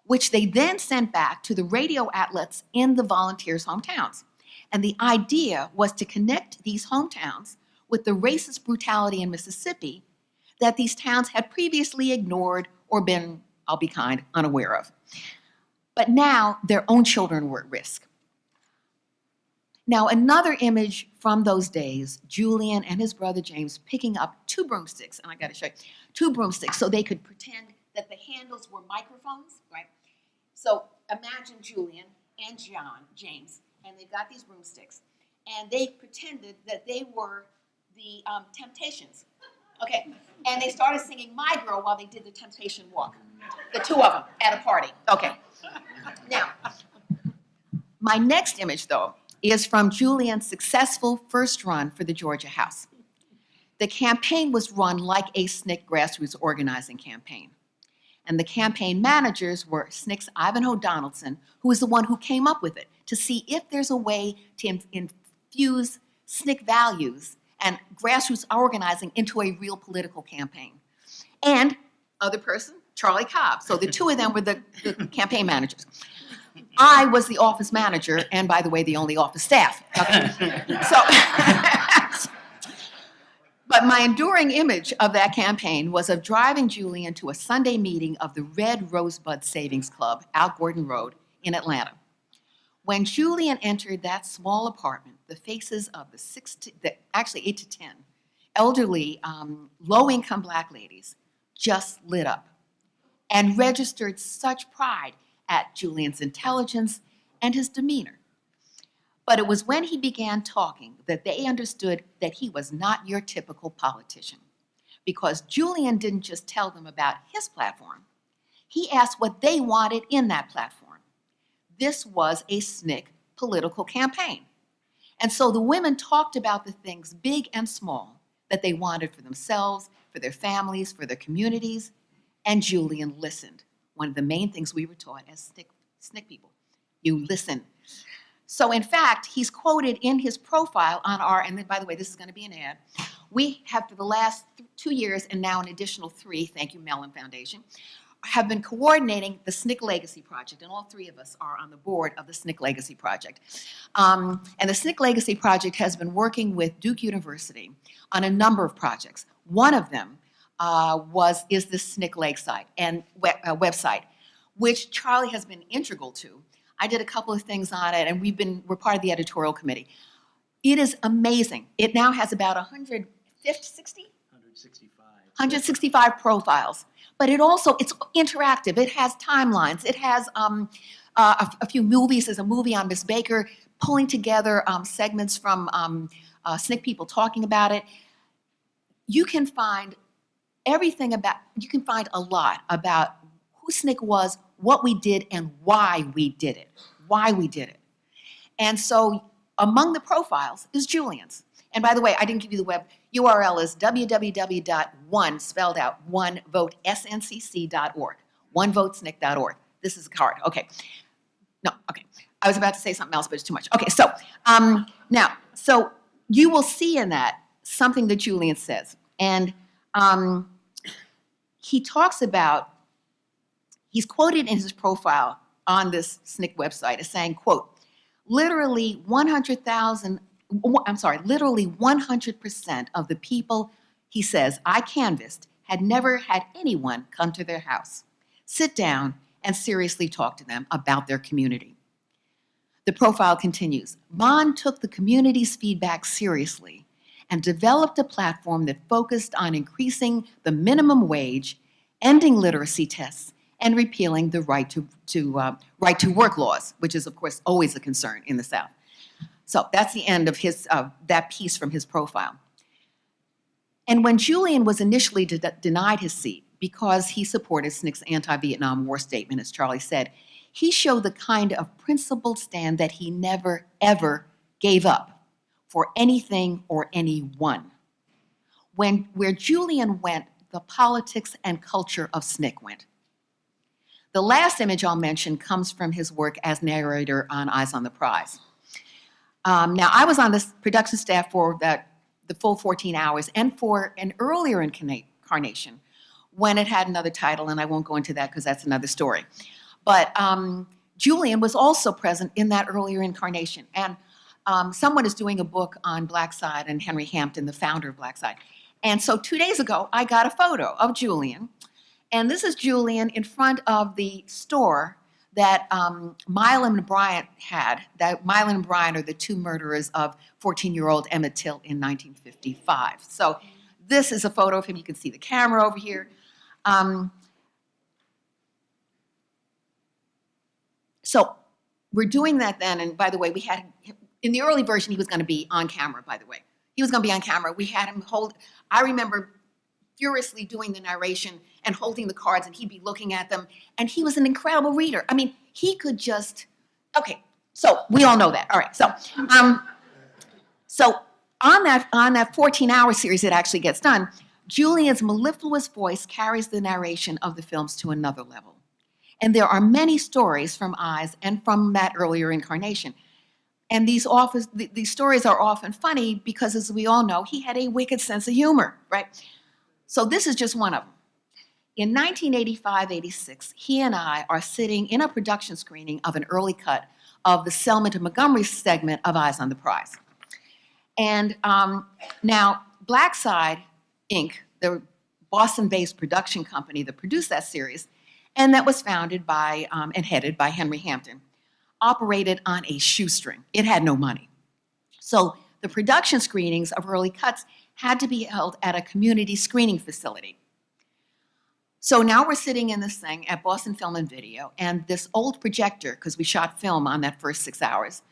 which they then sent back to the radio outlets in the volunteers' hometowns. And the idea was to connect these hometowns with the racist brutality in Mississippi that these towns had previously ignored or been, I'll be kind, unaware of. But now their own children were at risk. Now, another image from those days, Julian and his brother James picking up 2 broomsticks, and I gotta show you, 2 broomsticks, so they could pretend that the handles were microphones, right? So imagine Julian and James, and they've got these broomsticks, and they pretended that they were the Temptations, okay? And they started singing My Girl while they did the Temptation Walk, the 2 of them at a party, okay. Now, my next image, though, is from Julian's successful first run for the Georgia House. The campaign was run like a SNCC grassroots organizing campaign. And the campaign managers were SNCC's Ivanhoe Donaldson, who was the one who came up with it, to see if there's a way to infuse SNCC values and grassroots organizing into a real political campaign. And other person, Charlie Cobb. So the 2 of them were the campaign managers. I was the office manager, and by the way, the only office staff. Okay. But my enduring image of that campaign was of driving Julian to a Sunday meeting of the Red Rosebud Savings Club out Gordon Road in Atlanta. When Julian entered that small apartment, the faces of actually 8 to 10 elderly, low-income Black ladies just lit up and registered such pride at Julian's intelligence and his demeanor. But it was when he began talking that they understood that he was not your typical politician, because Julian didn't just tell them about his platform. He asked what they wanted in that platform. This was a SNCC political campaign. And so the women talked about the things, big and small, that they wanted for themselves, for their families, for their communities, and Julian listened. One of the main things we were taught as SNCC people, you listen. So in fact, he's quoted in his profile on and then by the way, this is gonna be an ad. We have for the last 2 years, and now an additional 3, thank you Mellon Foundation, have been coordinating the SNCC Legacy Project, and all 3 of us are on the board of the SNCC Legacy Project. And the SNCC Legacy Project has been working with Duke University on a number of projects. One of them is the SNCC Lakeside and website, which Charlie has been integral to. I did a couple of things on it, and we're part of the editorial committee. It is amazing. It now has about 165 profiles. But it's interactive. It has timelines. It has a few movies. There's a movie on Miss Baker, pulling together segments from SNCC people talking about it. You can find a lot about who SNCC was, what we did, and why we did it. And so among the profiles is Julian's. And by the way, I didn't give you the web URL is www.onevotesncc.org, onevotesnic.org. This is a card. Okay. No, okay. I was about to say something else, but it's too much. Okay, so so you will see in that something that Julian says. And he talks about, he's quoted in his profile on this SNCC website as saying, quote, literally 100,000 literally 100% of the people, he says, I canvassed had never had anyone come to their house, sit down, and seriously talk to them about their community. The profile continues. Bond took the community's feedback seriously and developed a platform that focused on increasing the minimum wage, ending literacy tests, and repealing the right to work laws, which is, of course, always a concern in the South. So that's the end of that piece from his profile. And when Julian was initially denied his seat because he supported SNCC's anti-Vietnam War statement, as Charlie said, he showed the kind of principled stand that he never, ever gave up for anything or anyone. Where Julian went, the politics and culture of SNCC went. The last image I'll mention comes from his work as narrator on Eyes on the Prize. Now, I was on this production staff for the full 14 hours and for an earlier incarnation when it had another title, and I won't go into that because that's another story. But Julian was also present in that earlier incarnation. And someone is doing a book on Black Side and Henry Hampton, the founder of Black Side. And so 2 days ago, I got a photo of Julian. And this is Julian in front of the store that Milam and Bryant had. That Milam and Bryant are the two murderers of 14-year-old Emmett Till in 1955. So this is a photo of him. You can see the camera over here. So we're doing that then, and by the way, we had, in the early version, he was going to be on camera, by the way. He was going to be on camera. We had him I remember furiously doing the narration and holding the cards, and he'd be looking at them, and he was an incredible reader. I mean, he could just, okay, so we all know that. All right, so on that 14-hour series it actually gets done, Julian's mellifluous voice carries the narration of the films to another level. And there are many stories from Eyes and from that earlier incarnation. And these stories are often funny because, as we all know, he had a wicked sense of humor, right? So this is just one of them. In 1985-86, he and I are sitting in a production screening of an early cut of the Selma to Montgomery segment of Eyes on the Prize. And now, Black Side, Inc., the Boston-based production company that produced that series, and that was founded by and headed by Henry Hampton, operated on a shoestring. It had no money. So the production screenings of early cuts had to be held at a community screening facility. So now we're sitting in this thing at Boston Film and Video, and this old projector, because we shot film on that first 6 hours,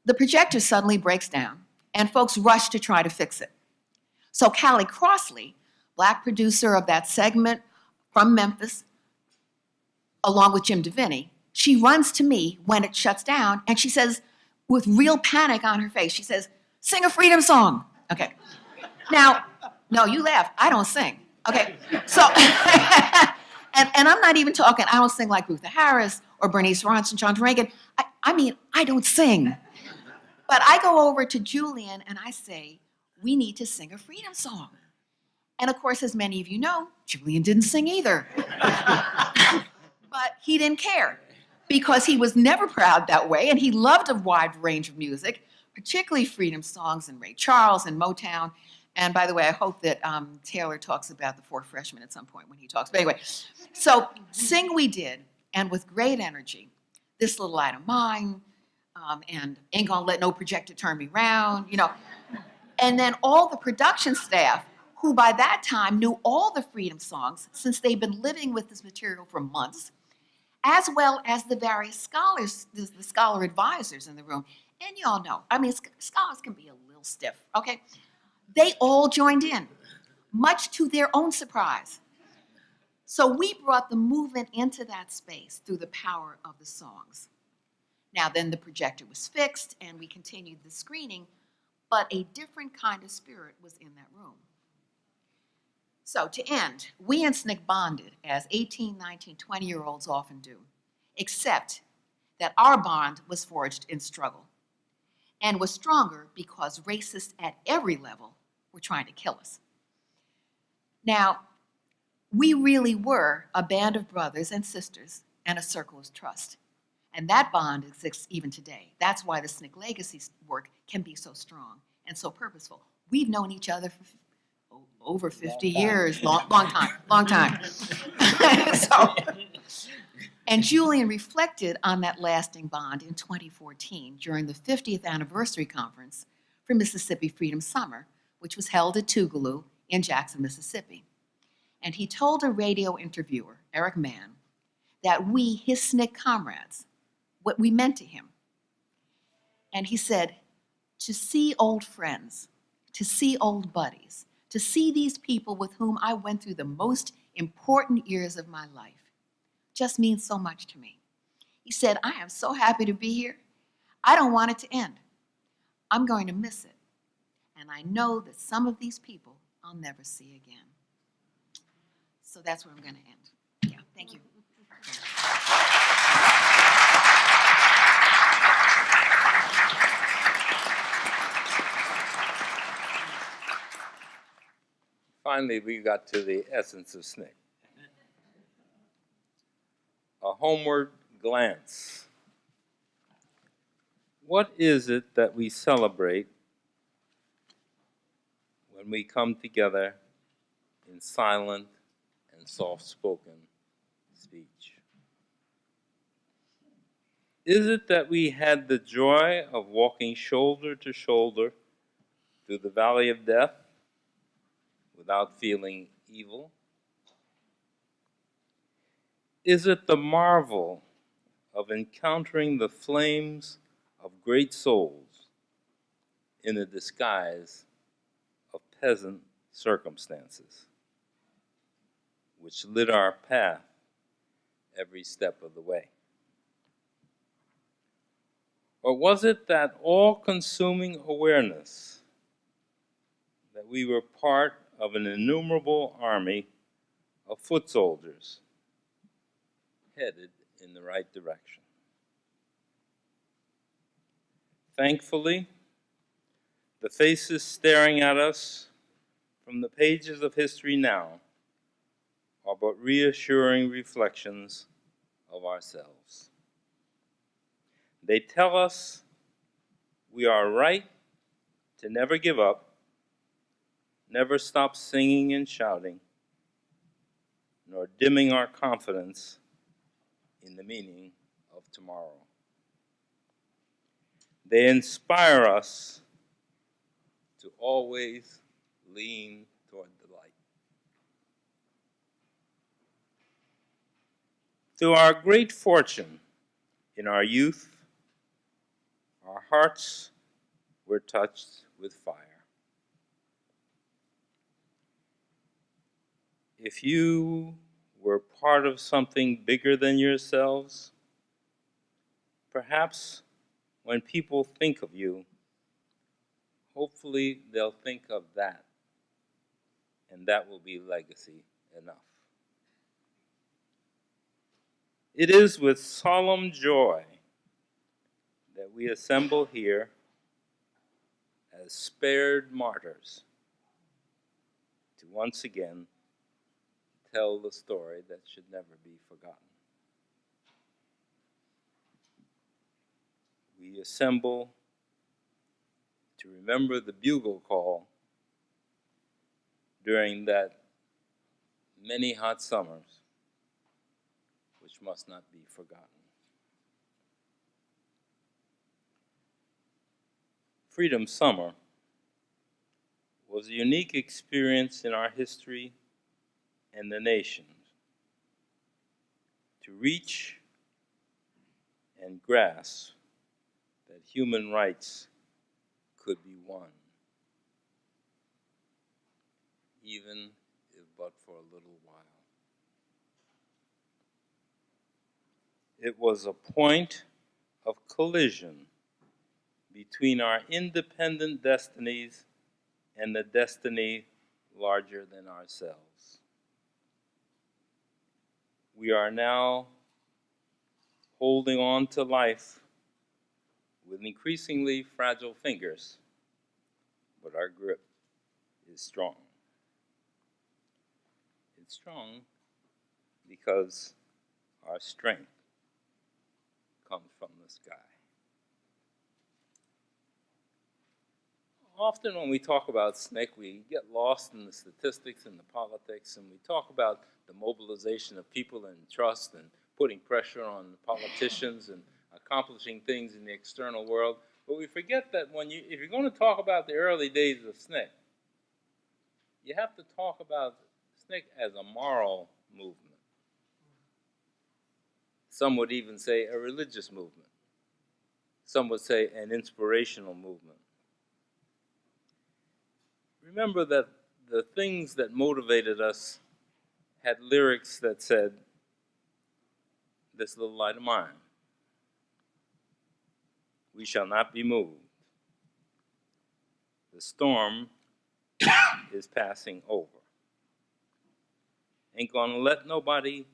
the projector suddenly breaks down, and folks rush to try to fix it. So Callie Crossley, Black producer of that segment from Memphis, along with Jim DeVinny, she runs to me when it shuts down, and she says, with real panic on her face, she says, "Sing a freedom song." Okay. Now, no, you laugh. I don't sing. Okay. So, and I'm not even talking, I don't sing like Rutha Harris or Bernice Ronson, John Reagan. I mean, I don't sing. But I go over to Julian and I say, we need to sing a freedom song. And of course, as many of you know, Julian didn't sing either. But he didn't care because he was never proud that way, and he loved a wide range of music, particularly freedom songs and Ray Charles and Motown. And by the way, I hope that Taylor talks about the Four Freshmen at some point when he talks. But anyway, so sing we did, and with great energy. This Little Light of Mine, and Ain't Gonna Let No Projector Turn Me Round, you know. And then all the production staff, who by that time knew all the freedom songs since they'd been living with this material for months, as well as the various scholars, the scholar advisors in the room. And you all know, I mean, scholars can be a little stiff, okay? They all joined in, much to their own surprise. So we brought the movement into that space through the power of the songs. Now then the projector was fixed and we continued the screening, but a different kind of spirit was in that room. So to end, we and SNCC bonded as 18, 19, 20-year-olds often do, except that our bond was forged in struggle and was stronger because racists at every level were trying to kill us. Now, we really were a band of brothers and sisters and a circle of trust. And that bond exists even today. That's why the SNCC legacy work can be so strong and so purposeful. We've known each other for over 50 years, long time. So, and Julian reflected on that lasting bond in 2014 during the 50th anniversary conference for Mississippi Freedom Summer, which was held at Tougaloo in Jackson, Mississippi. And he told a radio interviewer, Eric Mann, that we, his SNCC comrades, what we meant to him. And he said, to see old friends, to see old buddies, to see these people with whom I went through the most important years of my life just means so much to me. He said, I am so happy to be here. I don't want it to end. I'm going to miss it. And I know that some of these people I'll never see again. So that's where I'm going to end. Yeah, thank you. Finally, we got to the essence of SNCC. A homeward glance. What is it that we celebrate when we come together in silent and soft-spoken speech? Is it that we had the joy of walking shoulder to shoulder through the valley of death without feeling evil? Is it the marvel of encountering the flames of great souls in the disguise of peasant circumstances, which lit our path every step of the way? Or was it that all-consuming awareness that we were part of an innumerable army of foot soldiers headed in the right direction? Thankfully, the faces staring at us from the pages of history now are but reassuring reflections of ourselves. They tell us we are right to never give up, never stop singing and shouting, nor dimming our confidence in the meaning of tomorrow. They inspire us to always lean toward the light. Through our great fortune in our youth, our hearts were touched with fire. If you were part of something bigger than yourselves, perhaps when people think of you, hopefully they'll think of that, and that will be legacy enough. It is with solemn joy that we assemble here as spared martyrs to once again tell the story that should never be forgotten. We assemble to remember the bugle call during that many hot summers, which must not be forgotten. Freedom Summer was a unique experience in our history and the nation to reach and grasp that human rights could be won, even if but for a little while. It was a point of collision between our independent destinies and the destiny larger than ourselves. We are now holding on to life with increasingly fragile fingers, but our grip is strong. It's strong because our strength comes from the sky. Often when we talk about SNCC, we get lost in the statistics and the politics, and we talk about the mobilization of people and trust and putting pressure on politicians and accomplishing things in the external world. But we forget that if you're going to talk about the early days of SNCC, you have to talk about SNCC as a moral movement. Some would even say a religious movement. Some would say an inspirational movement. Remember that the things that motivated us had lyrics that said, "This little light of mine, we shall not be moved. The storm is passing over. Ain't gonna let nobody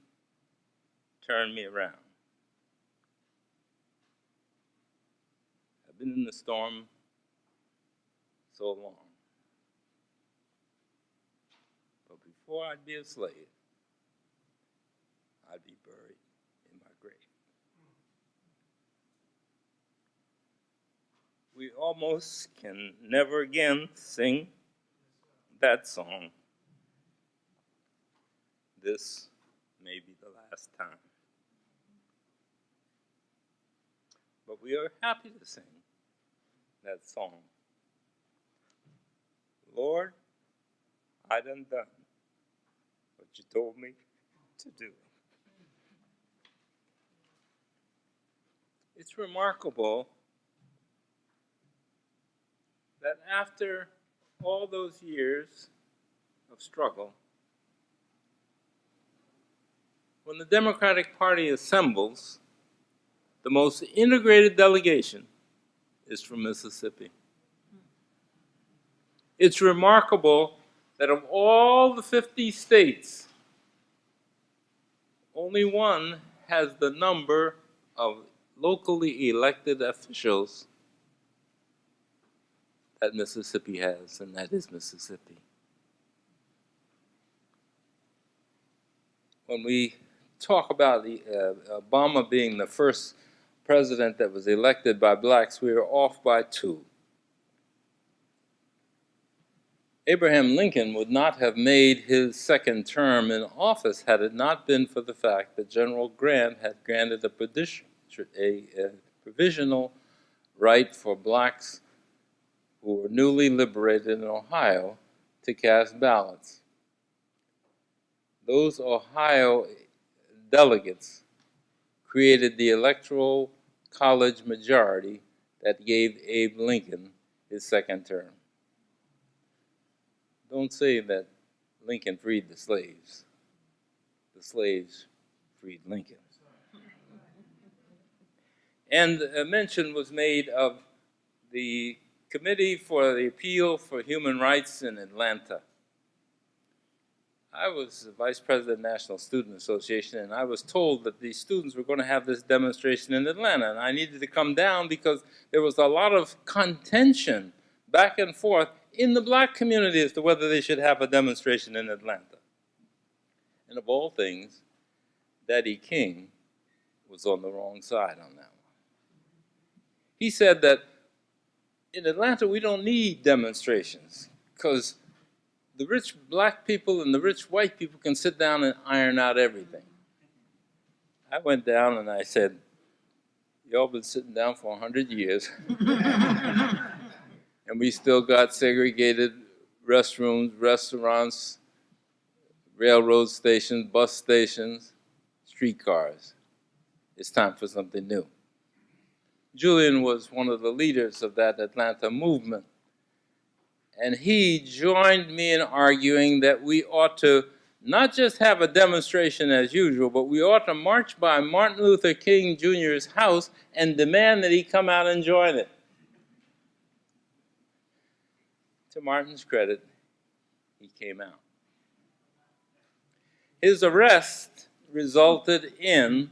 turn me around. I've been in the storm so long. But before I'd be a slave, I'd be buried in my grave." We almost can never again sing that song. This may be the last time. But we are happy to sing that song. Lord, I done what you told me to do. It's remarkable that after all those years of struggle, when the Democratic Party assembles, the most integrated delegation is from Mississippi. It's remarkable that of all the 50 states, only one has the number of locally elected officials that Mississippi has, and that is Mississippi. When we talk about Obama being the first president that was elected by blacks, we are off by 2. Abraham Lincoln would not have made his second term in office had it not been for the fact that General Grant had granted a provisional right for blacks who were newly liberated in Ohio to cast ballots. Those Ohio delegates created the Electoral College majority that gave Abe Lincoln his second term. Don't say that Lincoln freed the slaves. The slaves freed Lincoln. And a mention was made of the Committee for the Appeal for Human Rights in Atlanta. I was the vice president of the National Student Association, and I was told that the students were going to have this demonstration in Atlanta, and I needed to come down because there was a lot of contention back and forth in the black community as to whether they should have a demonstration in Atlanta. And of all things, Daddy King was on the wrong side on that one. He said that in Atlanta we don't need demonstrations because the rich black people and the rich white people can sit down and iron out everything. I went down and I said, y'all been sitting down for 100 years. And we still got segregated restrooms, restaurants, railroad stations, bus stations, streetcars. It's time for something new. Julian was one of the leaders of that Atlanta movement. And he joined me in arguing that we ought to not just have a demonstration as usual, but we ought to march by Martin Luther King Jr.'s house and demand that he come out and join it. To Martin's credit, he came out. His arrest resulted in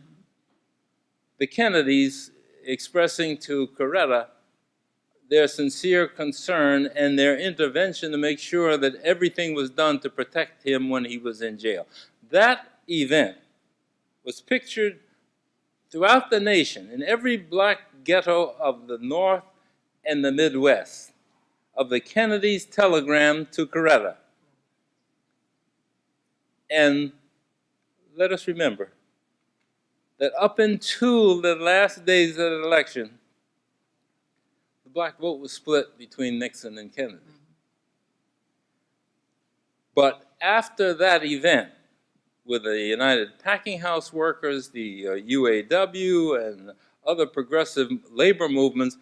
the Kennedys expressing to Coretta their sincere concern and their intervention to make sure that everything was done to protect him when he was in jail. That event was pictured throughout the nation, in every black ghetto of the North and the Midwest, of the Kennedy's telegram to Coretta. And let us remember that up until the last days of the election, the black vote was split between Nixon and Kennedy. But after that event, with the United Packing House Workers, the UAW, and other progressive labor movements,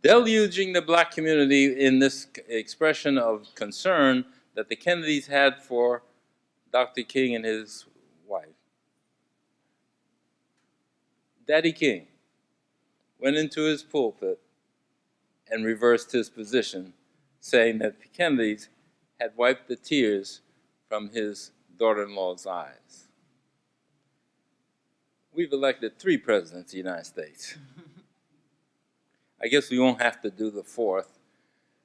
deluging the black community in this expression of concern that the Kennedys had for Dr. King and his wife. Daddy King went into his pulpit and reversed his position, saying that the Kennedys had wiped the tears from his daughter-in-law's eyes. We've elected 3 presidents of the United States. I guess we won't have to do the 4th.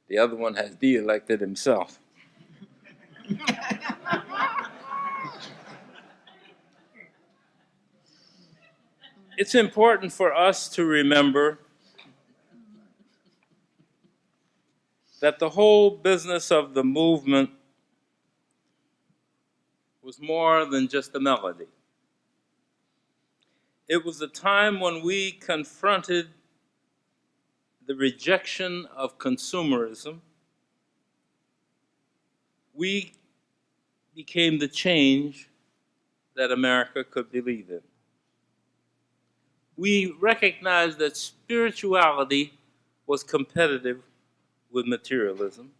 The other one has de-elected himself. It's important for us to remember that the whole business of the movement was more than just a melody. It was a time when we confronted the rejection of consumerism. We became the change that America could believe in. We recognized that spirituality was competitive with materialism.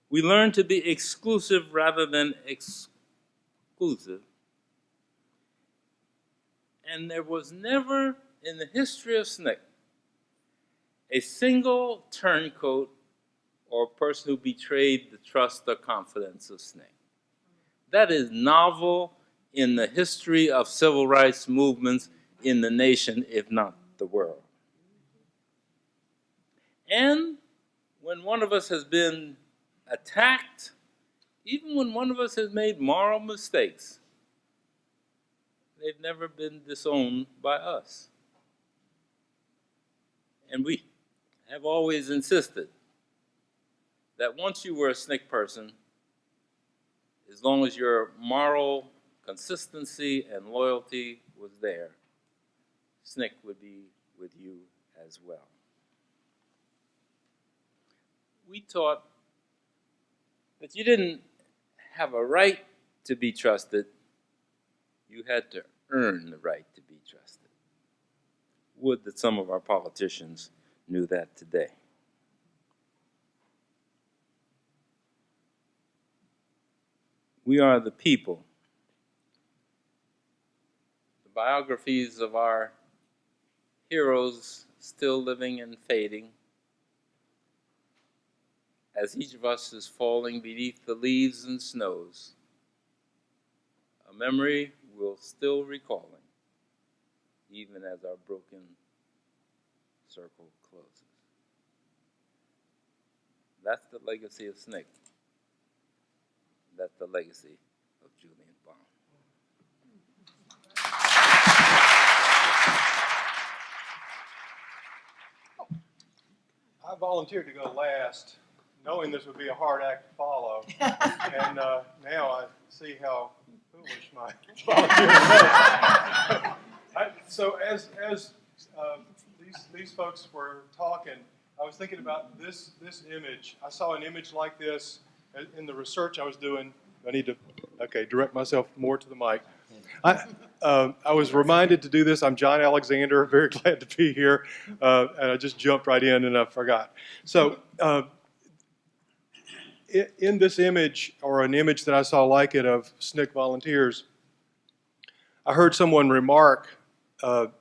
We learned to be exclusive rather than exclusive. And there was never in the history of SNCC a single turncoat or person who betrayed the trust or confidence of SNCC. That is novel in the history of civil rights movements in the nation, if not the world. And when one of us has been attacked, even when one of us has made moral mistakes, they've never been disowned by us. And we have always insisted that once you were a SNCC person, as long as your moral consistency and loyalty was there, SNCC would be with you as well. We taught that you didn't have a right to be trusted, you had to earn the right to be trusted. Would that some of our politicians knew that today. We are the people. The biographies of our heroes still living and fading, as each of us is falling beneath the leaves and snows, a memory we'll still recalling, even as our broken circle closes. That's the legacy of SNCC. That's the legacy of Julian Bond. I volunteered to go last, knowing this would be a hard act to follow. And now I see how foolish my volunteer was. So as these folks were talking, I was thinking about this image. I saw an image like this in the research I was doing. I need to, direct myself more to the mic. I was reminded to do this. I'm John Alexander, very glad to be here. And I just jumped right in and I forgot. So in this image, or an image that I saw like it of SNCC volunteers, I heard someone remark,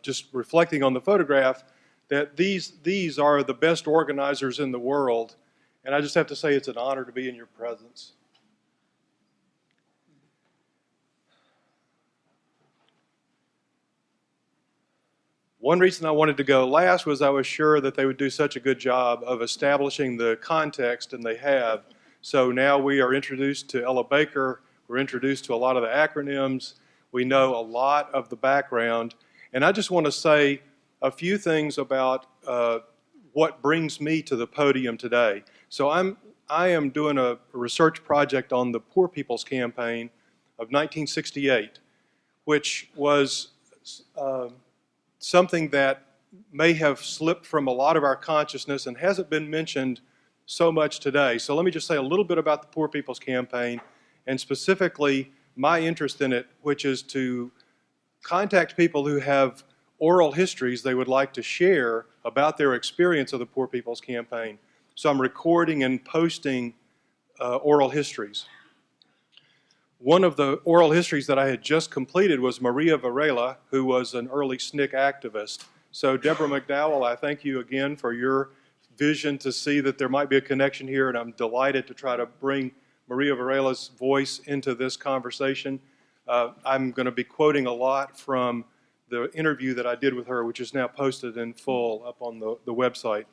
just reflecting on the photograph, that these are the best organizers in the world. And I just have to say it's an honor to be in your presence. One reason I wanted to go last was I was sure that they would do such a good job of establishing the context, and they have. So now we are introduced to Ella Baker, we're introduced to a lot of the acronyms, we know a lot of the background, And I just want to say a few things about what brings me to the podium today. So I am doing a research project on the Poor People's Campaign of 1968, which was something that may have slipped from a lot of our consciousness and hasn't been mentioned so much today. So let me just say a little bit about the Poor People's Campaign, and specifically my interest in it, which is to contact people who have oral histories they would like to share about their experience of the Poor People's Campaign. So I'm recording and posting oral histories. One of the oral histories that I had just completed was Maria Varela, who was an early SNCC activist. So Deborah McDowell, I thank you again for your vision to see that there might be a connection here, and I'm delighted to try to bring Maria Varela's voice into this conversation. I'm going to be quoting a lot from the interview that I did with her, which is now posted in full up on the website.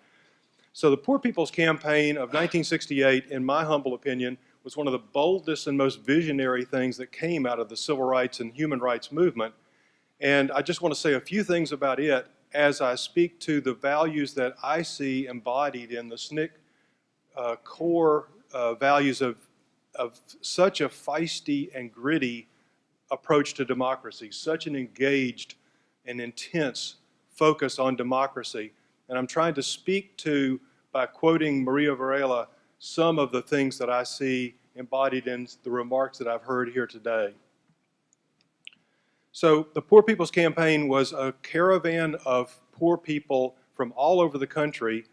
So the Poor People's Campaign of 1968, in my humble opinion, was one of the boldest and most visionary things that came out of the civil rights and human rights movement. And I just want to say a few things about it as I speak to the values that I see embodied in the SNCC core values of such a feisty and gritty approach to democracy, such an engaged and intense focus on democracy. And I'm trying to speak to, by quoting Maria Varela, some of the things that I see embodied in the remarks that I've heard here today. So the Poor People's Campaign was a caravan of poor people from all over the country.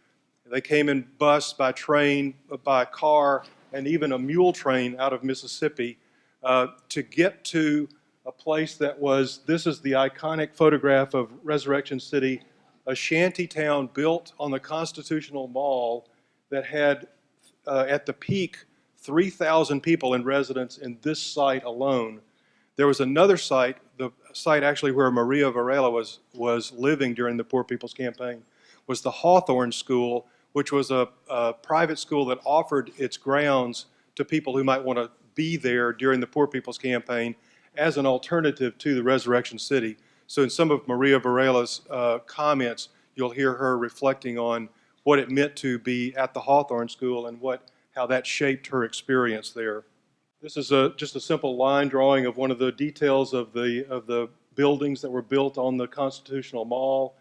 They came in bus, by train, by car, and even a mule train out of Mississippi to get to a place that was, this is the iconic photograph of Resurrection City, a shanty town built on the Constitutional Mall that had, at the peak, 3,000 people in residence in this site alone. There was another site, the site actually where Maria Varela was living during the Poor People's Campaign, was the Hawthorne School, which was a private school that offered its grounds to people who might want to be there during the Poor People's Campaign as an alternative to the Resurrection City. So in some of Maria Varela's comments, you'll hear her reflecting on what it meant to be at the Hawthorne School and how that shaped her experience there. This is just a simple line drawing of one of the details of the buildings that were built on the Constitutional Mall.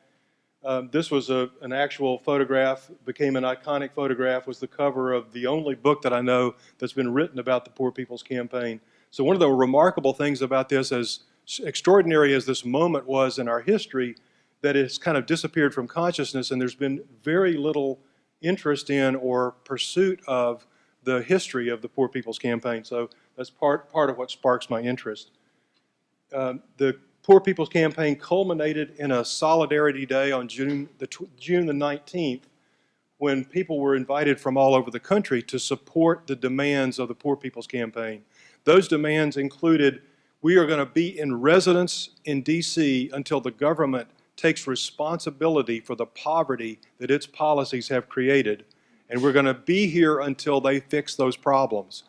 This was an actual photograph, became an iconic photograph, was the cover of the only book that I know that's been written about the Poor People's Campaign. So one of the remarkable things about this, as extraordinary as this moment was in our history, that it's kind of disappeared from consciousness, and there's been very little interest in or pursuit of the history of the Poor People's Campaign. So that's part of what sparks my interest. The Poor People's Campaign culminated in a Solidarity Day on June the 19th, when people were invited from all over the country to support the demands of the Poor People's Campaign. Those demands included, we are going to be in residence in D.C. until the government takes responsibility for the poverty that its policies have created, and we're going to be here until they fix those problems.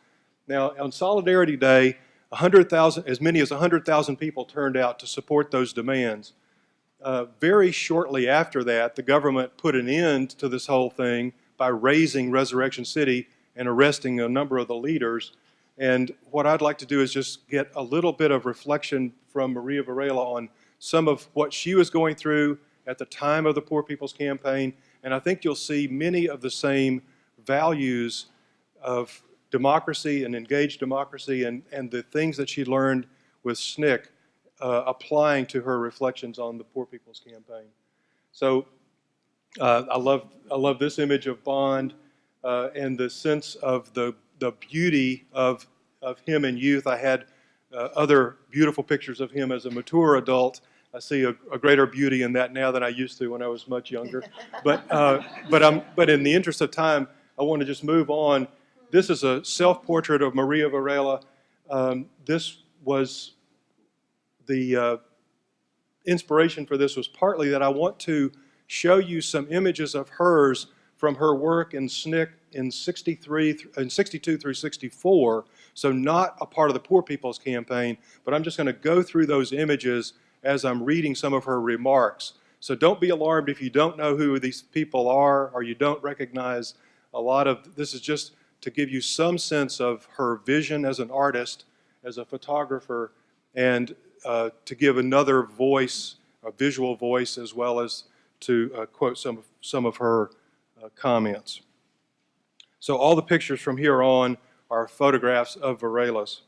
Now, on Solidarity Day, 100,000, as many as 100,000 people turned out to support those demands. Very shortly after that, the government put an end to this whole thing by razing Resurrection City and arresting a number of the leaders. And what I'd like to do is just get a little bit of reflection from Maria Varela on some of what she was going through at the time of the Poor People's Campaign. And I think you'll see many of the same values of democracy and engaged democracy and the things that she learned with SNCC applying to her reflections on the Poor People's Campaign. So I love this image of Bond and the sense of the beauty of him in youth. I had other beautiful pictures of him as a mature adult. I see a greater beauty in that now than I used to when I was much younger. But in the interest of time, I want to just move on. This is a self-portrait of Maria Varela. This was the inspiration for this was partly that I want to show you some images of hers from her work in SNCC in 62 through 64, so not a part of the Poor People's Campaign, but I'm just going to go through those images as I'm reading some of her remarks. So don't be alarmed if you don't know who these people are or you don't recognize a lot of, this is just to give you some sense of her vision as an artist, as a photographer, and to give another voice, a visual voice, as well as to quote some of her comments. So all the pictures from here on are photographs of Varela's.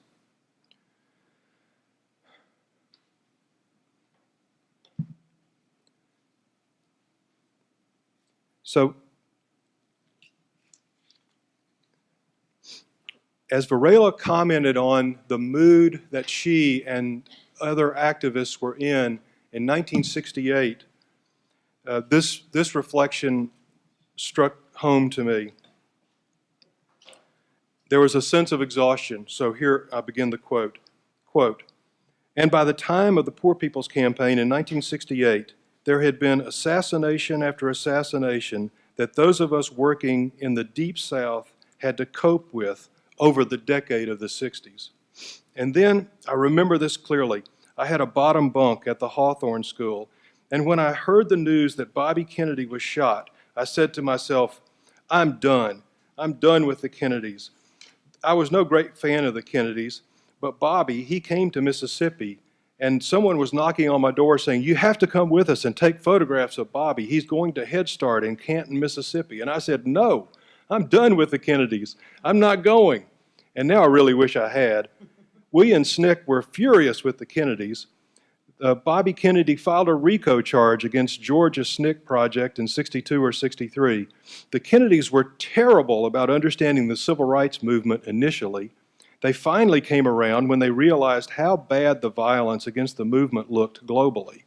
So as Varela commented on the mood that she and other activists were in 1968, this reflection struck home to me. There was a sense of exhaustion. So here I begin the quote. Quote, "And by the time of the Poor People's Campaign in 1968, there had been assassination after assassination that those of us working in the Deep South had to cope with over the decade of the 60s. And then, I remember this clearly, I had a bottom bunk at the Hawthorne School, and when I heard the news that Bobby Kennedy was shot, I said to myself, I'm done. I'm done with the Kennedys. I was no great fan of the Kennedys, but Bobby, he came to Mississippi, and someone was knocking on my door saying, you have to come with us and take photographs of Bobby. He's going to Head Start in Canton, Mississippi. And I said, no, I'm done with the Kennedys. I'm not going. And now I really wish I had. We and SNCC were furious with the Kennedys. Bobby Kennedy filed a RICO charge against Georgia's SNCC project in 62 or 63. The Kennedys were terrible about understanding the civil rights movement initially. They finally came around when they realized how bad the violence against the movement looked globally.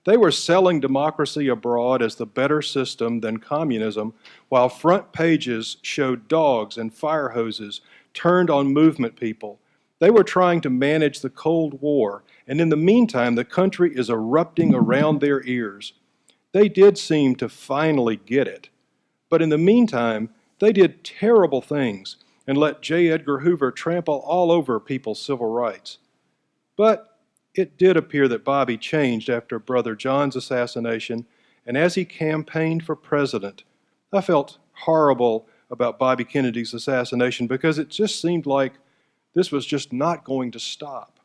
They were selling democracy abroad as the better system than communism, while front pages showed dogs and fire hoses turned on movement people. They were trying to manage the Cold War, and in the meantime, the country is erupting around their ears. They did seem to finally get it. But in the meantime, they did terrible things and let J. Edgar Hoover trample all over people's civil rights. But it did appear that Bobby changed after Brother John's assassination, and as he campaigned for president, I felt horrible about Bobby Kennedy's assassination because it just seemed like this was just not going to stop.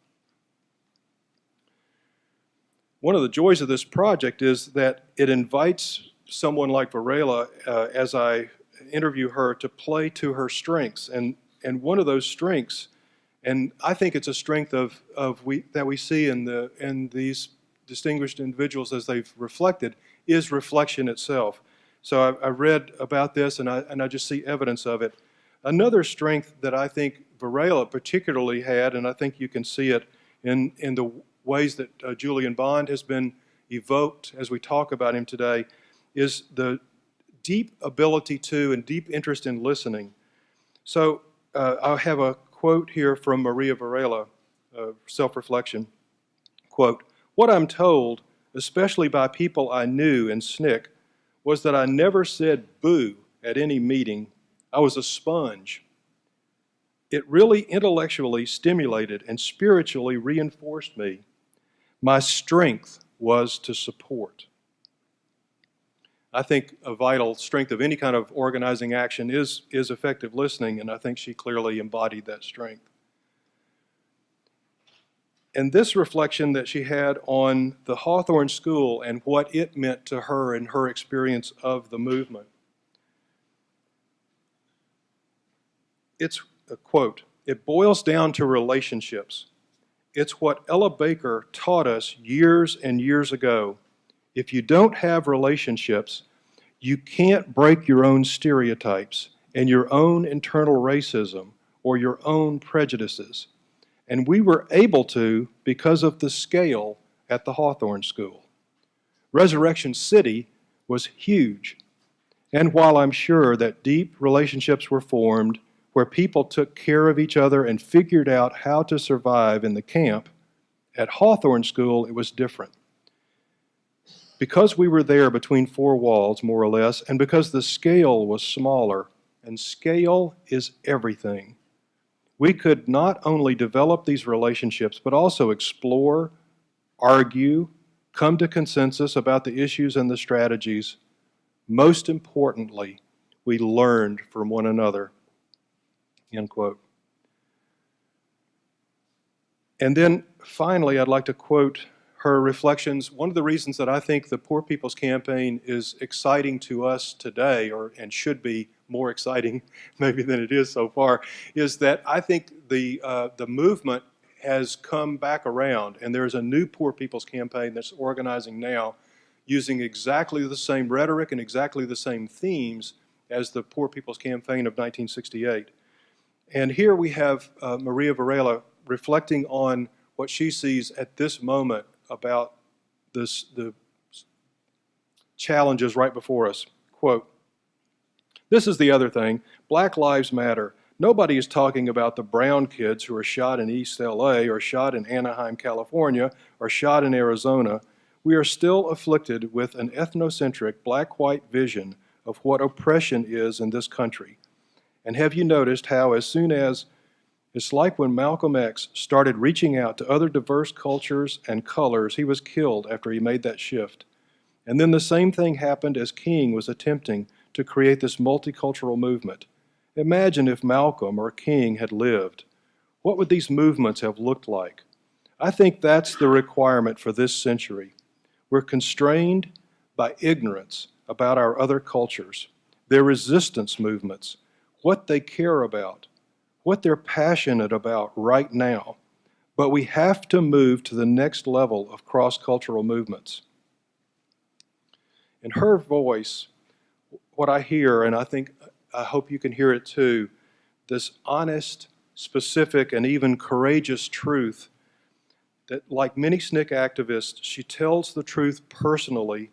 One of the joys of this project is that it invites someone like Varela, as I interview her, to play to her strengths. And one of those strengths, and I think it's a strength that we see in these distinguished individuals as they've reflected, is reflection itself. So I read about this and I just see evidence of it. Another strength that I think Varela particularly had, and I think you can see it in the ways that Julian Bond has been evoked as we talk about him today, is the deep ability to and deep interest in listening. So I have a quote here from Maria Varela, self-reflection. Quote, "What I'm told, especially by people I knew in SNCC, was that I never said boo at any meeting. I was a sponge. It really intellectually stimulated and spiritually reinforced me. My strength was to support." I think a vital strength of any kind of organizing action is effective listening, and I think she clearly embodied that strength. And this reflection that she had on the Hawthorne School and what it meant to her and her experience of the movement. It's a quote, "It boils down to relationships. It's what Ella Baker taught us years and years ago. If you don't have relationships, you can't break your own stereotypes and your own internal racism or your own prejudices. And we were able to because of the scale at the Hawthorne School. Resurrection City was huge. And while I'm sure that deep relationships were formed where people took care of each other and figured out how to survive in the camp, at Hawthorne School it was different. Because we were there between four walls, more or less, and because the scale was smaller, and scale is everything, we could not only develop these relationships, but also explore, argue, come to consensus about the issues and the strategies. Most importantly, we learned from one another." End quote. And then finally, I'd like to quote her reflections. One of the reasons that I think the Poor People's Campaign is exciting to us today, and should be more exciting maybe than it is so far, is that I think the movement has come back around, and there's a new Poor People's Campaign that's organizing now using exactly the same rhetoric and exactly the same themes as the Poor People's Campaign of 1968. And here we have Maria Varela reflecting on what she sees at this moment about the challenges right before us. Quote, "This is the other thing. Black Lives Matter. Nobody is talking about the brown kids who are shot in East LA or shot in Anaheim, California, or shot in Arizona. We are still afflicted with an ethnocentric black-white vision of what oppression is in this country. And have you noticed how as soon as it's like when Malcolm X started reaching out to other diverse cultures and colors, he was killed after he made that shift. And then the same thing happened as King was attempting to create this multicultural movement. Imagine if Malcolm or King had lived. What would these movements have looked like? I think that's the requirement for this century. We're constrained by ignorance about our other cultures, their resistance movements, what they care about, what they're passionate about right now. But we have to move to the next level of cross-cultural movements." In her voice, what I hear, and I hope you can hear it too, this honest, specific, and even courageous truth that, like many SNCC activists, she tells the truth personally,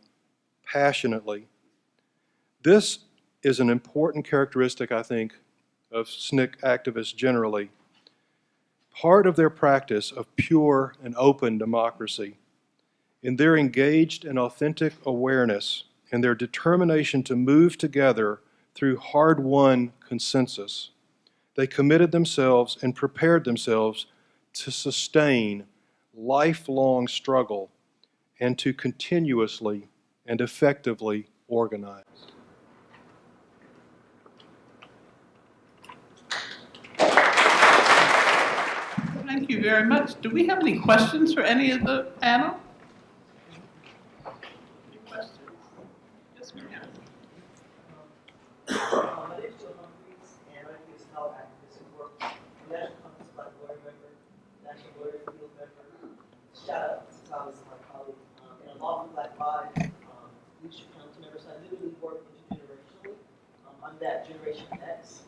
passionately. This is an important characteristic, I think, of SNCC activists generally. Part of their practice of pure and open democracy, in their engaged and authentic awareness and their determination to move together through hard-won consensus, they committed themselves and prepared themselves to sustain lifelong struggle and to continuously and effectively organize. Thank you very much. Do we have any questions for any of the panel? Any questions? Yes, ma'am. My name is Julian Bond, and I'm a scholar activist who works for National Conference Black Lawyer Member, National Lawyer Field Member. Shout out to Thomas, my colleague, and a Law for Black Lives Leadership Council member. So I literally work intergenerationally. I'm that Generation X.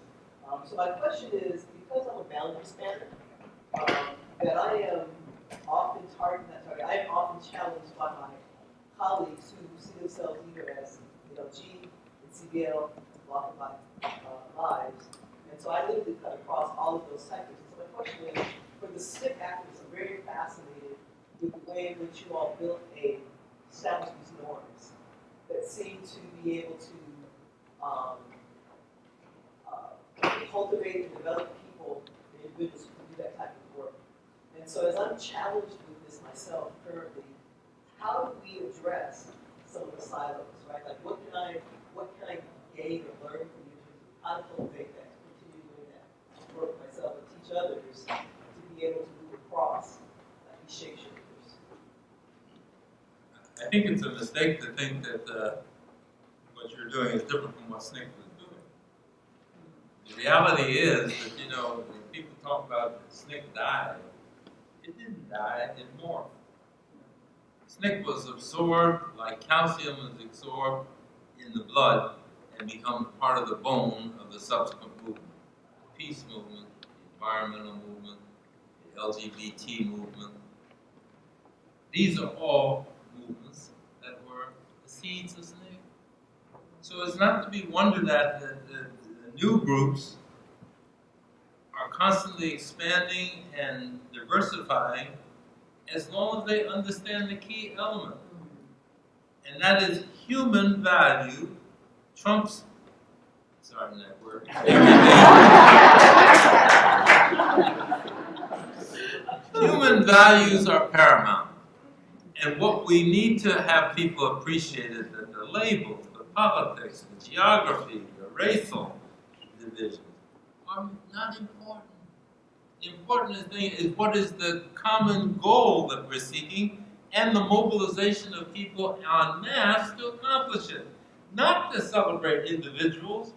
So my question is, because I'm a boundary spanner, that I am often I am often challenged by my colleagues who see themselves either as, G and CBL, Law for Black Lives. And so I literally cut across all of those sectors. And so my question is, for the SNCC activists, I'm very fascinated with the way in which you all established these norms that seem to be able to cultivate and develop people, individuals who can do that type of work. And so as I'm challenged with this myself currently, how do we address some of the silos, right? Like what can I gain or learn from you? How to cultivate that, to continue doing that work myself and teach others to be able to move across these shapeshifters. I think it's a mistake to think that what you're doing is different from what SNCC was doing. The reality is that, when people talk about SNCC died, it didn't die, it morphed. SNCC was absorbed like calcium is absorbed in the blood and becomes part of the bone of the subsequent movement. The peace movement, the environmental movement, the LGBT movement. These are all movements that were the seeds of SNCC. So it's not to be wondered at that the new groups are constantly expanding and diversifying as long as they understand the key element. And that is human value trumps, sorry, that word. Human values are paramount. And what we need to have people appreciate is that the labels, the politics, the geography, the racial divisions are not important. The important thing is what is the common goal that we're seeking and the mobilization of people en masse to accomplish it. Not to celebrate individuals,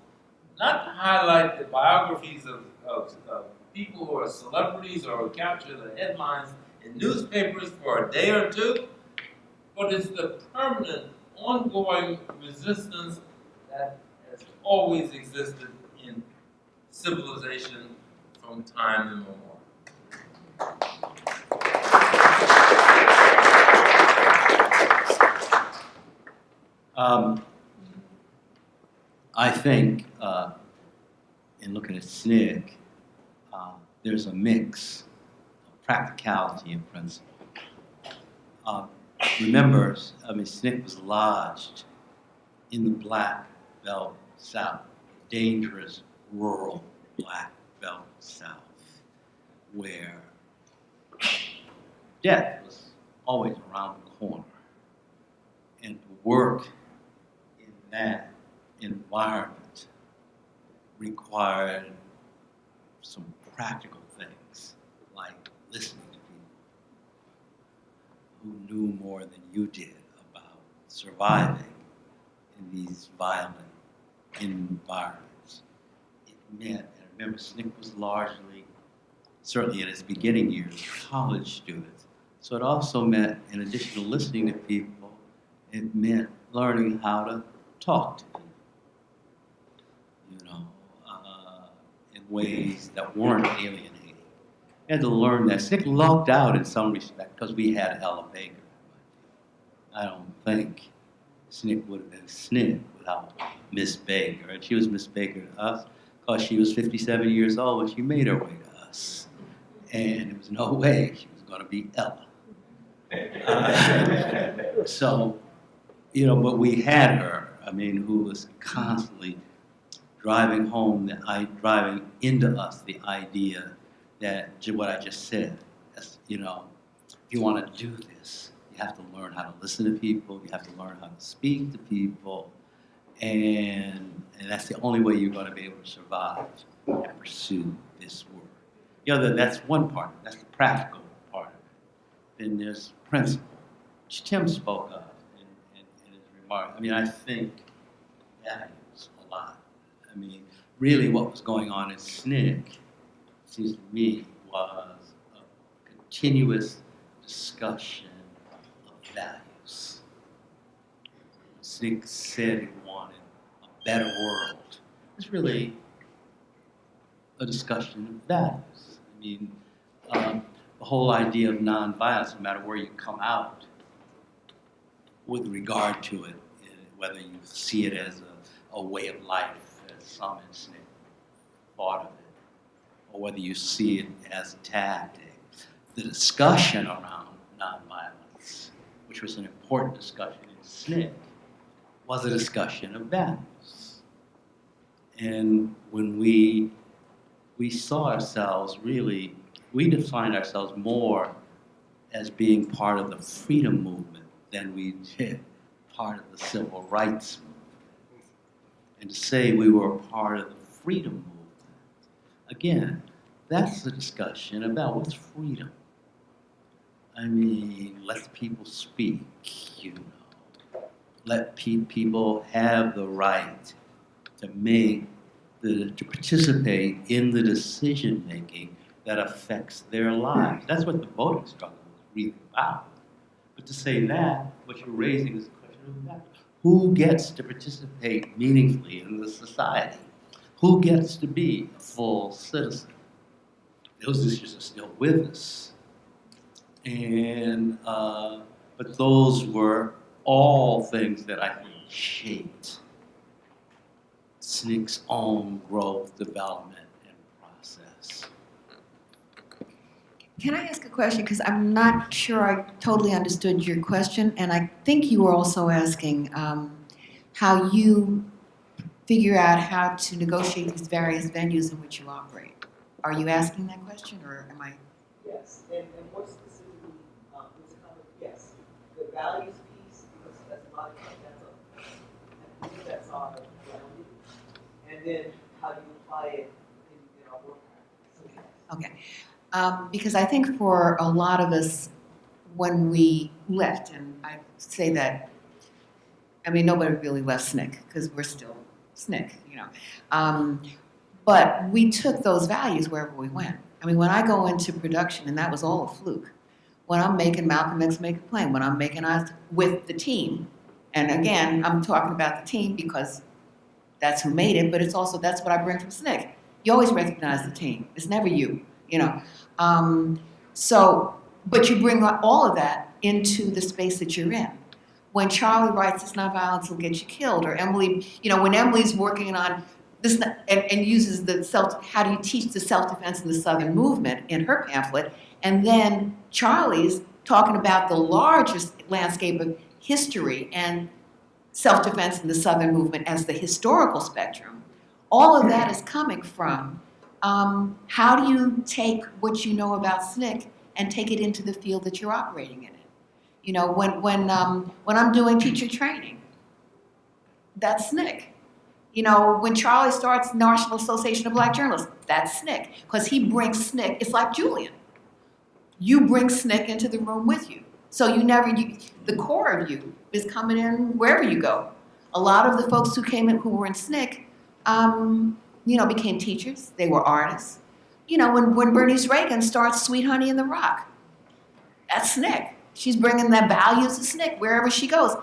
not to highlight the biographies of people who are celebrities or who capture the headlines in newspapers for a day or two, but it's the permanent, ongoing resistance that has always existed in civilization from time immemorial. I think in looking at SNCC, there's a mix of practicality and principle. Remember, SNCC was lodged in the Black Belt South, dangerous rural Black Belt South, where death was always around the corner. And to work in that environment required some practical things, like listening to people who knew more than you did about surviving in these violent environments. It meant, and remember, SNCC was largely, certainly in its beginning years, college students. So it also meant, in addition to listening to people, it meant learning how to talk to people, in ways that weren't alienating. You had to learn that. SNCC lucked out in some respect because we had Ella Baker. I don't think SNCC would have been SNCC without Miss Baker. And she was Miss Baker to us because she was 57 years old when she made her way to us. And there was no way she was going to be Ella. But we had her, who was constantly driving into us the idea that what I just said, if you want to do this, you have to learn how to listen to people, you have to learn how to speak to people, and that's the only way you're going to be able to survive and pursue this work. That's one part, that's the practical part of it. Then there's principle, which Tim spoke of in his remarks. I think values a lot. Really what was going on in SNCC, seems to me, was a continuous discussion of values. SNCC said it wanted a better world. It's really a discussion of values. The whole idea of nonviolence, no matter where you come out with regard to it, whether you see it as a way of life, as some in SNCC thought of it, or whether you see it as a tactic. The discussion around nonviolence, which was an important discussion in SNCC, was a discussion of values. And when we saw ourselves really, we defined ourselves more as being part of the freedom movement than we did part of the civil rights movement. And to say we were part of the freedom movement, again, that's the discussion about what's freedom. Let people speak, Let people have the right to participate in the decision making that affects their lives. That's what the voting struggle was really about. But to say that, what you're raising is a question of that. Who gets to participate meaningfully in the society? Who gets to be a full citizen? Those issues are still with us. But those were all things that I think shaped SNCC's own growth, development, and process. Can I ask a question? Because I'm not sure I totally understood your question, and I think you were also asking how you figure out how to negotiate these various venues in which you operate. Are you asking that question, or am I? Yes, and more specifically, yes. values piece, because that's a lot of times I think that's our value, and then how you apply it in our work practice. Okay. Because I think for a lot of us, when we left, and I say that, I mean, nobody really left SNCC because we're still SNCC, you know. But we took those values wherever we went. I mean, when I go into production, and that was all a fluke, when I'm making Malcolm X Make It Plain, when I'm making us with the team, and again, I'm talking about the team because that's who made it, but it's also, that's what I bring from SNCC. You always recognize the team. It's never you, you know. But you bring all of that into the space that you're in. When Charlie writes, "It's not violence will get you killed," or Emily, you know, when Emily's working on this and uses how do you teach the self-defense in the Southern movement in her pamphlet, and then Charlie's talking about the largest landscape of history and self-defense in the Southern movement as the historical spectrum, all of that is coming from how do you take what you know about SNCC and take it into the field that you're operating in it. You know, when I'm doing teacher training, that's SNCC. You know, when Charlie starts National Association of Black Journalists, that's SNCC, because he brings SNCC. It's like Julian. You bring SNCC into the room with you. So the core of you is coming in wherever you go. A lot of the folks who came in, who were in SNCC, you know, became teachers. They were artists. You know, when Bernice Reagan starts Sweet Honey in the Rock, that's SNCC. She's bringing the values of SNCC wherever she goes.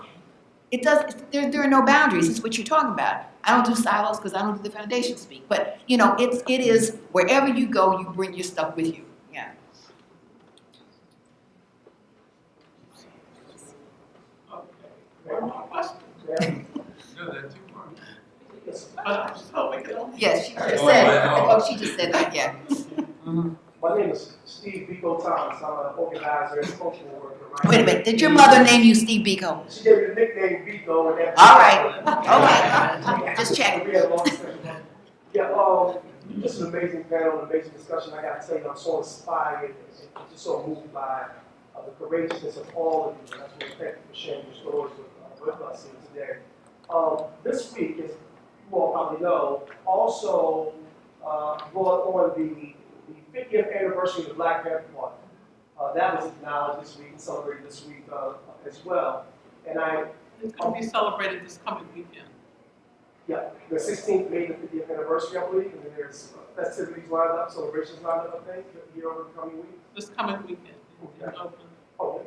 There are no boundaries. It's what you're talking about. I don't do silos because I don't do the foundation speak. But, you know, it is wherever you go, you bring your stuff with you. Yeah. One more question. No, there are two more. Yes, she just said. Oh, she just said that. Yeah. My name is Steve Biko Thomas. I'm an organizer and cultural worker. Right? Wait a minute. Did your mother name you Steve Biko? She gave me the nickname Biko. And that's All right. Okay. Just checking. We had a long discussion. Yeah, this is an amazing panel, an amazing discussion. I got to tell you, I'm so inspired and just so moved by the courageousness of all of you. And that's what thank you for sharing your stories with us here today. This week, as you all probably know, also brought on the 50th anniversary of the Black Panther Party. That was acknowledged this week and celebrated this week as well. And It's going to be celebrated this coming weekend. yeah, the 16th May, the 50th anniversary, I believe, and then there's festivities lined up, celebrations lined up, I think, here over the coming week. This coming weekend in Okay. Oakland. Oh,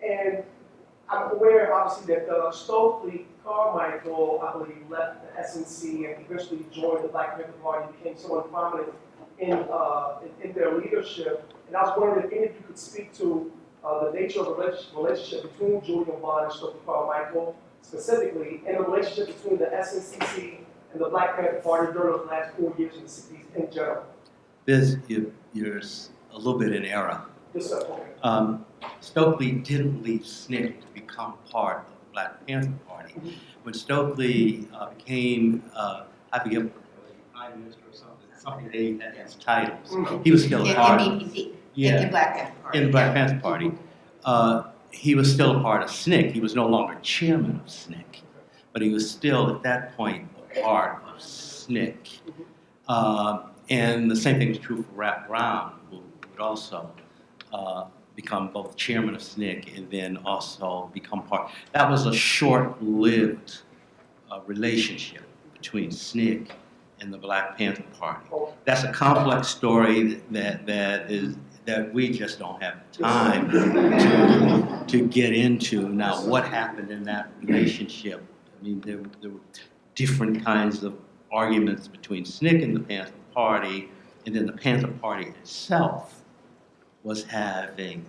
and I'm aware, obviously, that Stokely Carmichael, I believe, left the SNC and eventually joined the Black Panther Party and became someone prominent in their leadership. And I was wondering if any of you could speak to the nature of the relationship between Julian Bond and Stokely Carmichael, specifically, and the relationship between the SNCC and the Black Panther Party during those last 4 years in the 60s in general. You're a little bit in error. Yes, sir. Okay. Stokely didn't leave SNCC to become part of the Black Panther Party. When Stokely became, I forget, Prime Minister or something they had his titles. He was still a part of In Black Panther Party. in the Black Panther Party. He was still a part of SNCC. He was no longer chairman of SNCC, but he was still at that point a part of SNCC. And the same thing is true for Rap Brown, who would also become both chairman of SNCC and then also become part. That was a short-lived relationship between SNCC and the Black Panther Party. That's a complex story that we just don't have time to get into. Now, what happened in that relationship? I mean, there were different kinds of arguments between SNCC and the Panther Party, and then the Panther Party itself was having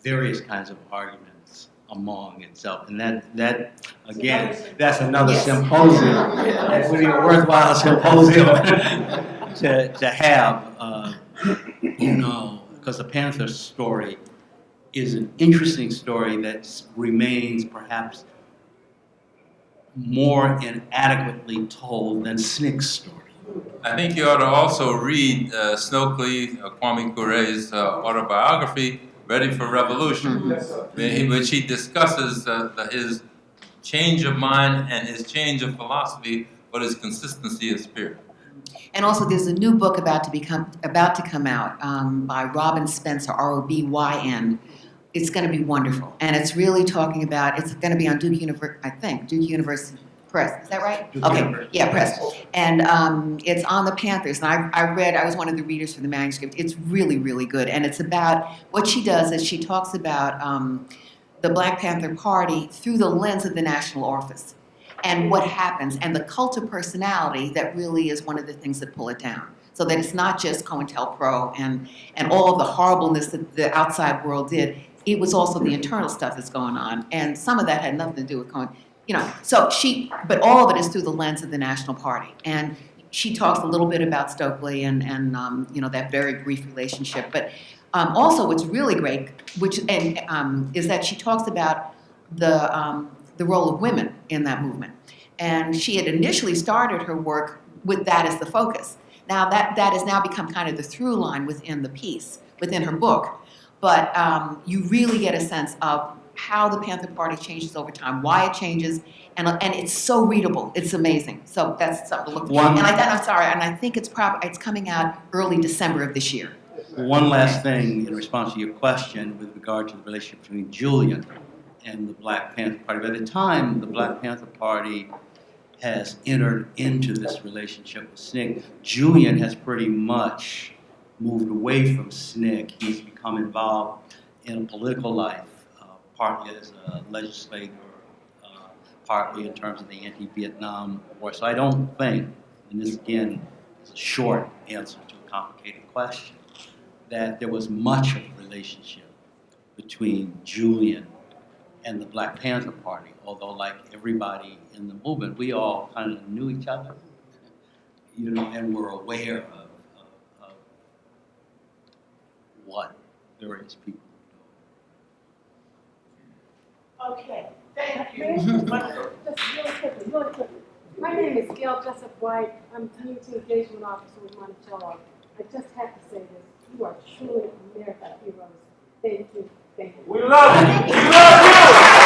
various kinds of arguments among itself. And that again, that's another symposium. It would be a worthwhile symposium to have, you know, because the Panther story is an interesting story that remains perhaps more inadequately told than SNCC's story. I think you ought to also read Kwame Kure's autobiography, Ready for Revolution, Yes, sir. which he discusses his change of mind and his change of philosophy, but his consistency of spirit. And also, there's a new book about to come out by Robin Spencer, Robyn. It's going to be wonderful, and it's really talking about. It's going to be on Duke University Press. Is that right? Duke Okay, University. yeah, Press. And it's on the Panthers. And I was one of the readers for the manuscript. It's really, really good, and it's about what she does is she talks about the Black Panther Party through the lens of the national office. And what happens, and the cult of personality that really is one of the things that pull it down. So that it's not just COINTELPRO and all of the horribleness that the outside world did. It was also the internal stuff that's going on. And some of that had nothing to do with but all of it is through the lens of the National Party. And she talks a little bit about Stokely and that very brief relationship. But also what's really great, is that she talks about the role of women in that movement. And she had initially started her work with that as the focus. Now that has now become kind of the through line within the piece, within her book. But you really get a sense of how the Panther Party changes over time, why it changes, and it's so readable. It's amazing. So that's something to look for. And I think it's coming out early December of this year. One last thing in response to your question with regard to the relationship between Julian and the Black Panther Party. By the time the Black Panther Party has entered into this relationship with SNCC, Julian has pretty much moved away from SNCC. He's become involved in a political life, partly as a legislator, partly in terms of the anti-Vietnam War. So I don't think, and this again is a short answer to a complicated question, that there was much of a relationship between Julian and the Black Panther Party, although like everybody in the movement, we all kind of knew each other, and were aware of what various people were doing. Okay, thank you. Just really quickly. My name is Gail Jessup White. I'm Community Engagement Officer with Monticello. I just have to say this. You are truly American heroes. Thank you. Thank you. We love you. We love you.